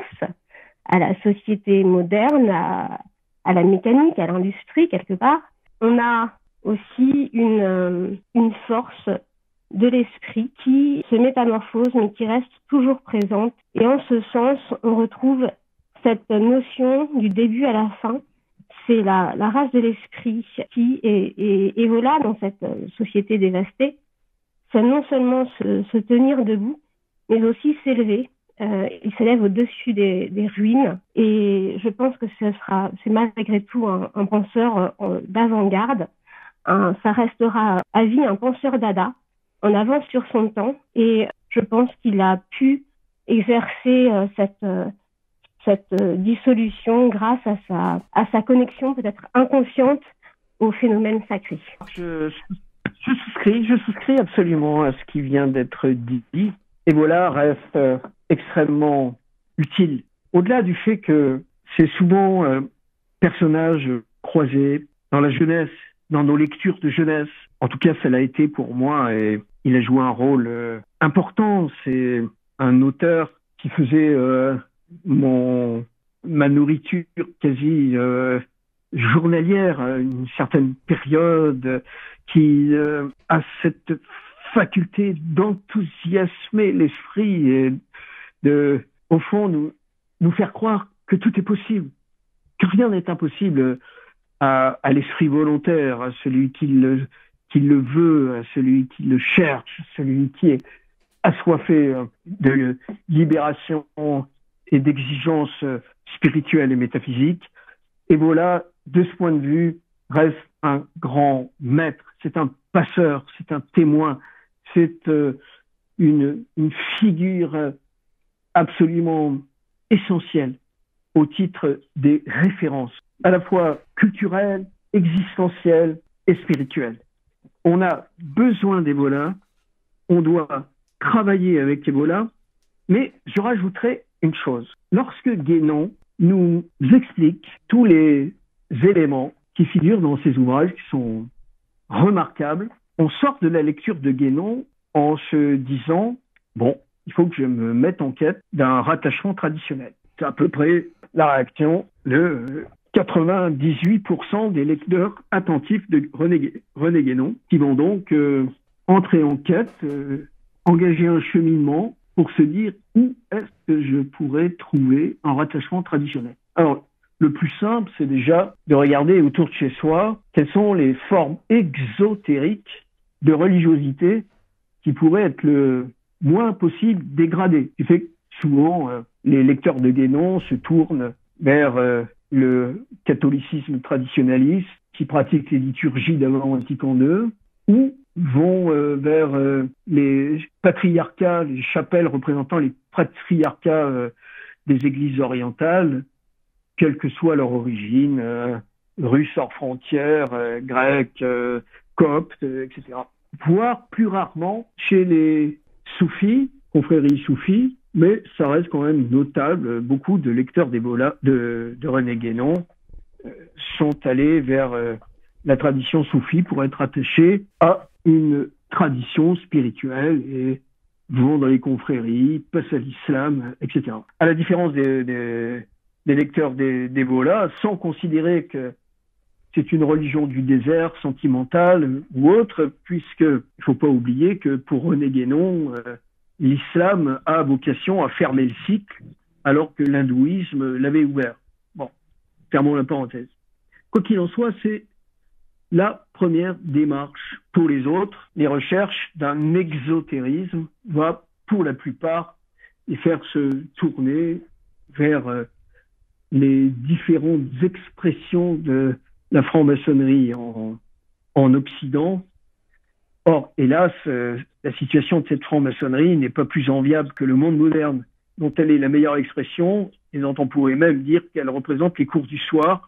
à la société moderne, à la mécanique, à l'industrie, quelque part. On a aussi une force de l'esprit qui se métamorphose, mais qui reste toujours présente. Et en ce sens, on retrouve cette notion du début à la fin. C'est la race de l'esprit qui est voilà, dans cette société dévastée. C'est non seulement se tenir debout, mais aussi s'élever. Il s'élève au-dessus des ruines. Et je pense que c'est malgré tout un penseur d'avant-garde. Ça restera à vie un penseur dada, en avance sur son temps. Et je pense qu'il a pu exercer cette dissolution grâce à sa connexion peut-être inconsciente au phénomène sacré. Je souscris absolument à ce qui vient d'être dit. Evola reste extrêmement utile. Au-delà du fait que c'est souvent personnage croisé dans la jeunesse, dans nos lectures de jeunesse. En tout cas, ça l'a été pour moi et il a joué un rôle important. C'est un auteur qui faisait ma nourriture quasi journalière à une certaine période, qui a cette faculté d'enthousiasmer l'esprit et de, au fond, nous faire croire que tout est possible, que rien n'est impossible à l'esprit volontaire, à celui qui le veut, à celui qui le cherche, celui qui est assoiffé de libération et d'exigence spirituelle et métaphysique. Et voilà, de ce point de vue, reste un grand maître, c'est un passeur, c'est un témoin, c'est une figure absolument essentielle au titre des références, à la fois culturelles, existentielles et spirituelles. On a besoin d'Evola, on doit travailler avec Evola, mais je rajouterai une chose. Lorsque Guénon nous explique tous les éléments qui figurent dans ses ouvrages, qui sont remarquables, on sort de la lecture de Guénon en se disant « Bon, il faut que je me mette en quête d'un rattachement traditionnel ». C'est à peu près la réaction de 98% des lecteurs attentifs de René Guénon, qui vont donc entrer en quête, engager un cheminement pour se dire où est-ce que je pourrais trouver un rattachement traditionnel. Alors, le plus simple, c'est déjà de regarder autour de chez soi quelles sont les formes exotériques de religiosité qui pourraient être le moins possible dégradées. Ce qui fait que souvent, les lecteurs de Guénon se tournent vers le catholicisme traditionnaliste qui pratique les liturgies d'avant Vatican II, ou vont vers les patriarcats, les chapelles représentant les patriarcats des églises orientales, quelle que soit leur origine, russe hors frontières, grecque, copte, etc. Voire plus rarement chez les soufis, confréries soufis, mais ça reste quand même notable. Beaucoup de lecteurs d'Evola, de René Guénon sont allés vers la tradition soufie pour être attachés à une tradition spirituelle et vont dans les confréries, passent à l'islam, etc. À la différence des des lecteurs d'Evola sans considérer que c'est une religion du désert, sentimentale ou autre, puisque il ne faut pas oublier que pour René Guénon, l'islam a vocation à fermer le cycle, alors que l'hindouisme l'avait ouvert. Bon, fermons la parenthèse. Quoi qu'il en soit, c'est la première démarche. Pour les autres, les recherches d'un exotérisme va, pour la plupart, les faire se tourner vers les différentes expressions de la franc-maçonnerie en Occident. Or, hélas, la situation de cette franc-maçonnerie n'est pas plus enviable que le monde moderne, dont elle est la meilleure expression, et dont on pourrait même dire qu'elle représente les cours du soir,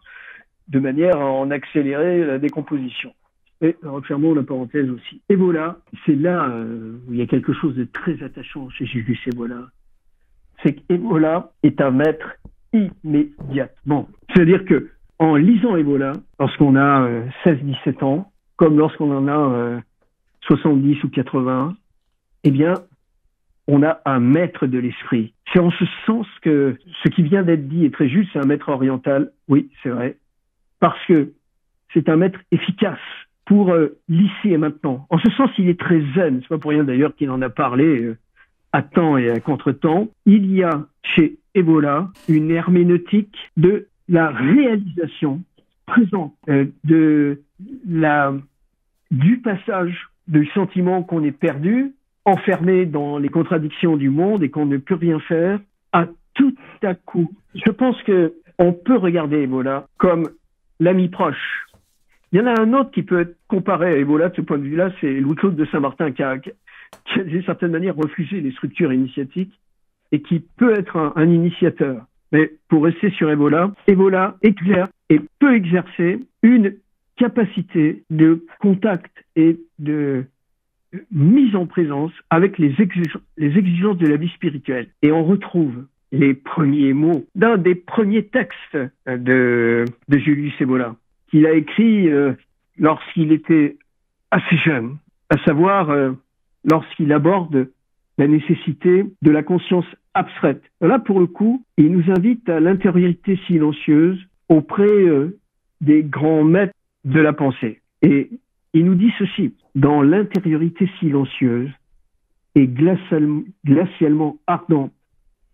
de manière à en accélérer la décomposition. Et refermons la parenthèse aussi. Evola, c'est là où il y a quelque chose de très attachant chez Julius Evola. C'est qu'Evola est un maître immédiatement. C'est-à-dire que en lisant Evola, lorsqu'on a 16-17 ans, comme lorsqu'on en a 70 ou 80, eh bien, on a un maître de l'esprit. C'est en ce sens que ce qui vient d'être dit est très juste, c'est un maître oriental. Oui, c'est vrai. Parce que c'est un maître efficace pour l'ici et maintenant. En ce sens, il est très zen. C'est pas pour rien d'ailleurs qu'il en a parlé à temps et à contre-temps. Il y a chez Evola une herméneutique de la réalisation présente du passage du sentiment qu'on est perdu, enfermé dans les contradictions du monde et qu'on ne peut rien faire, à tout à coup. Je pense que on peut regarder Evola comme l'ami proche. Il y en a un autre qui peut être comparé à Evola de ce point de vue-là, c'est Louis-Claude de Saint-Martin qui a d'une certaine manière refusé les structures initiatiques et qui peut être un initiateur. Mais pour rester sur Evola, Evola exerce et peut exercer une capacité de contact et de mise en présence avec les exigences de la vie spirituelle. Et on retrouve les premiers mots d'un des premiers textes de Julius Evola, qu'il a écrit lorsqu'il était assez jeune, à savoir lorsqu'il aborde la nécessité de la conscience abstraite. Là, pour le coup, il nous invite à l'intériorité silencieuse auprès des grands maîtres de la pensée. Et il nous dit ceci: dans l'intériorité silencieuse et glacialement ardente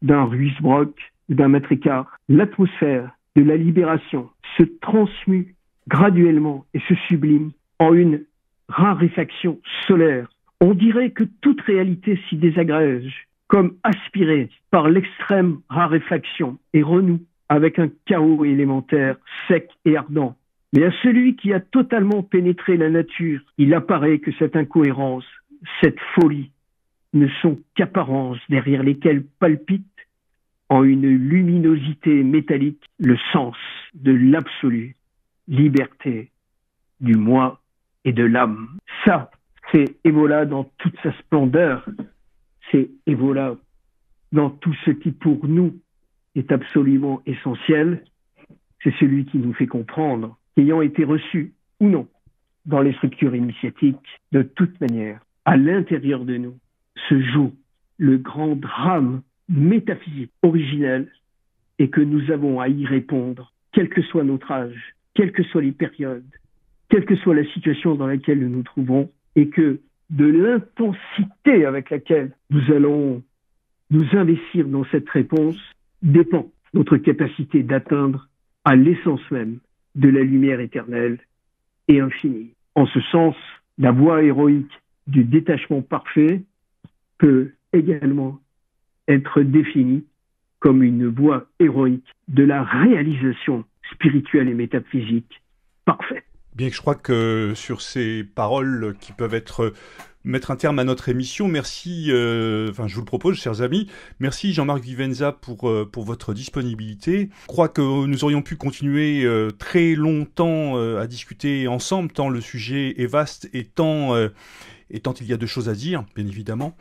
d'un Ruysbrock ou d'un Maître Eckhart, l'atmosphère de la libération se transmue graduellement et se sublime en une raréfaction solaire. On dirait que toute réalité s'y désagrège, comme aspirée par l'extrême raréfaction et renoue avec un chaos élémentaire sec et ardent. Mais à celui qui a totalement pénétré la nature, il apparaît que cette incohérence, cette folie, ne sont qu'apparences derrière lesquelles palpite en une luminosité métallique le sens de l'absolu, liberté du moi et de l'âme. Ça, c'est Evola dans toute sa splendeur. C'est Evola dans tout ce qui pour nous est absolument essentiel. C'est celui qui nous fait comprendre qu'ayant été reçu ou non dans les structures initiatiques, de toute manière, à l'intérieur de nous, se joue le grand drame métaphysique originel et que nous avons à y répondre, quel que soit notre âge, quelles que soient les périodes, quelle que soit la situation dans laquelle nous nous trouvons, et que de l'intensité avec laquelle nous allons nous investir dans cette réponse dépend notre capacité d'atteindre à l'essence même de la lumière éternelle et infinie. En ce sens, la voie héroïque du détachement parfait peut également être définie comme une voie héroïque de la réalisation spirituelle et métaphysique parfaite. Bien que je crois que sur ces paroles qui peuvent mettre un terme à notre émission, merci, je vous le propose, chers amis, merci Jean-Marc Vivenza pour votre disponibilité. Je crois que nous aurions pu continuer très longtemps à discuter ensemble, tant le sujet est vaste et tant et tant il y a de choses à dire, bien évidemment.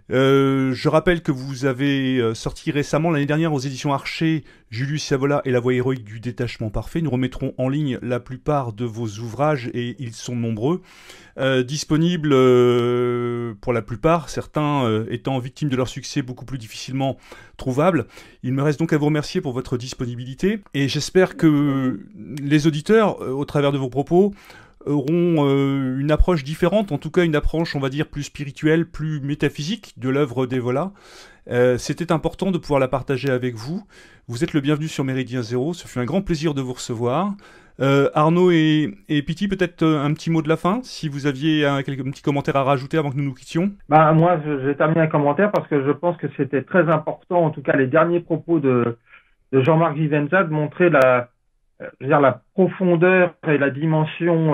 Je rappelle que vous avez sorti récemment, l'année dernière, aux éditions Archer, Julius Savola et la voix héroïque du détachement parfait. Nous remettrons en ligne la plupart de vos ouvrages, et ils sont nombreux, disponibles pour la plupart, certains étant victimes de leur succès beaucoup plus difficilement trouvables. Il me reste donc à vous remercier pour votre disponibilité, et j'espère que les auditeurs, au travers de vos propos, auront une approche différente, en tout cas une approche, on va dire, plus spirituelle, plus métaphysique de l'œuvre d'Evola. C'était important de pouvoir la partager avec vous. Vous êtes le bienvenu sur Méridien Zéro, ce fut un grand plaisir de vous recevoir. Arnaud et Pity, peut-être un petit mot de la fin, si vous aviez un petit commentaire à rajouter avant que nous nous quittions. Moi, j'ai terminé un commentaire parce que je pense que c'était très important, en tout cas les derniers propos de Jean-Marc Vivenza, de montrer la profondeur et la dimension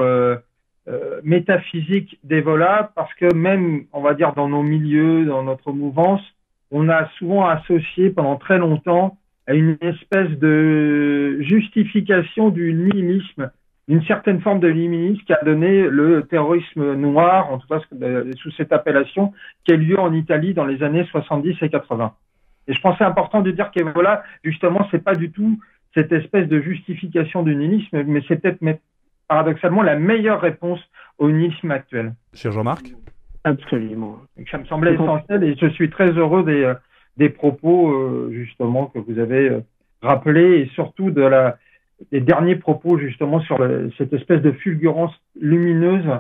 métaphysique d'Evola, parce que même, on va dire, dans nos milieux, dans notre mouvance, on a souvent associé pendant très longtemps à une espèce de justification du nihilisme, d'une certaine forme de nihilisme qui a donné le terrorisme noir, en tout cas sous cette appellation, qui a eu lieu en Italie dans les années 70 et 80. Et je pense que c'est important de dire qu'Evola, justement, c'est pas du tout cette espèce de justification du nihilisme, mais c'est peut-être paradoxalement la meilleure réponse au nihilisme actuel. Cher Jean-Marc ? Absolument. Et ça me semblait essentiel, et je suis très heureux des propos justement que vous avez rappelés, et surtout des derniers propos justement sur cette espèce de fulgurance lumineuse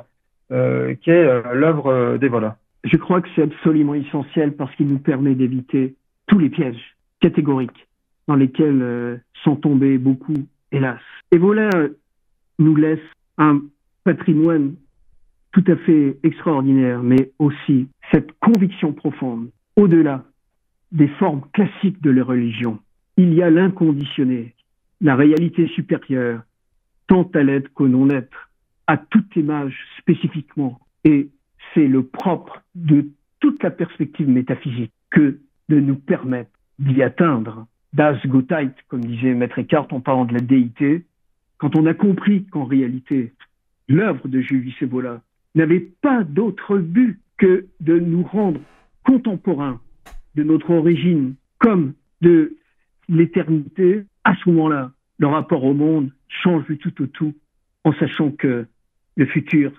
qu'est l'œuvre d'Evola. Je crois que c'est absolument essentiel parce qu'il nous permet d'éviter tous les pièges catégoriques dans lesquels sont tombés beaucoup, hélas. Evola nous laisse un patrimoine tout à fait extraordinaire, mais aussi cette conviction profonde, au-delà des formes classiques de la religion. Il y a l'inconditionné, la réalité supérieure, tant à l'être qu'au non-être, à toute image spécifiquement. Et c'est le propre de toute la perspective métaphysique que de nous permettre d'y atteindre. Das Gottheit, comme disait Maître Eckhart en parlant de la déité, quand on a compris qu'en réalité, l'œuvre de Julius Evola n'avait pas d'autre but que de nous rendre contemporains de notre origine comme de l'éternité, à ce moment-là, le rapport au monde change du tout au tout, en sachant que le futur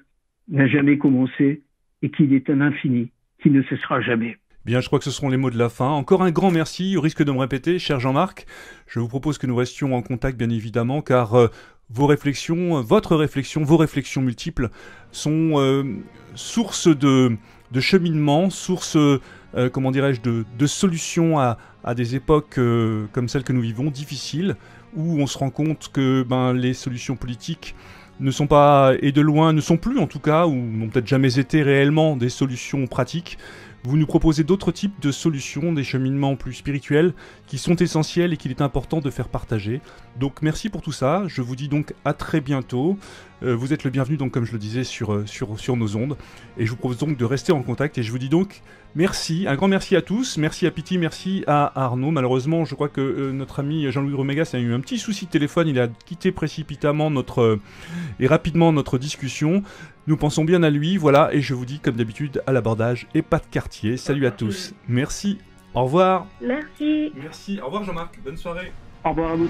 n'a jamais commencé et qu'il est un infini qui ne cessera jamais. Bien, je crois que ce seront les mots de la fin. Encore un grand merci, au risque de me répéter, cher Jean-Marc. Je vous propose que nous restions en contact, bien évidemment, car vos réflexions, vos réflexions multiples sont source de cheminement, source, comment dirais-je, de solutions à des époques comme celles que nous vivons, difficiles, où on se rend compte que les solutions politiques ne sont pas, et de loin, ne sont plus en tout cas, ou n'ont peut-être jamais été réellement des solutions pratiques. Vous nous proposez d'autres types de solutions, des cheminements plus spirituels qui sont essentiels et qu'il est important de faire partager. Donc merci pour tout ça, je vous dis donc à très bientôt. Vous êtes le bienvenu, donc, comme je le disais, sur nos ondes. Et je vous propose donc de rester en contact. Et je vous dis donc merci, un grand merci à tous. Merci à Pity, merci à Arnaud. Malheureusement, je crois que notre ami Jean-Louis Romégas a eu un petit souci de téléphone. Il a quitté précipitamment et rapidement notre discussion. Nous pensons bien à lui, voilà. Et je vous dis, comme d'habitude, à l'abordage et pas de quartier. Salut à tous. Merci. Au revoir. Merci. Merci. Au revoir Jean-Marc. Bonne soirée. Au revoir à vous.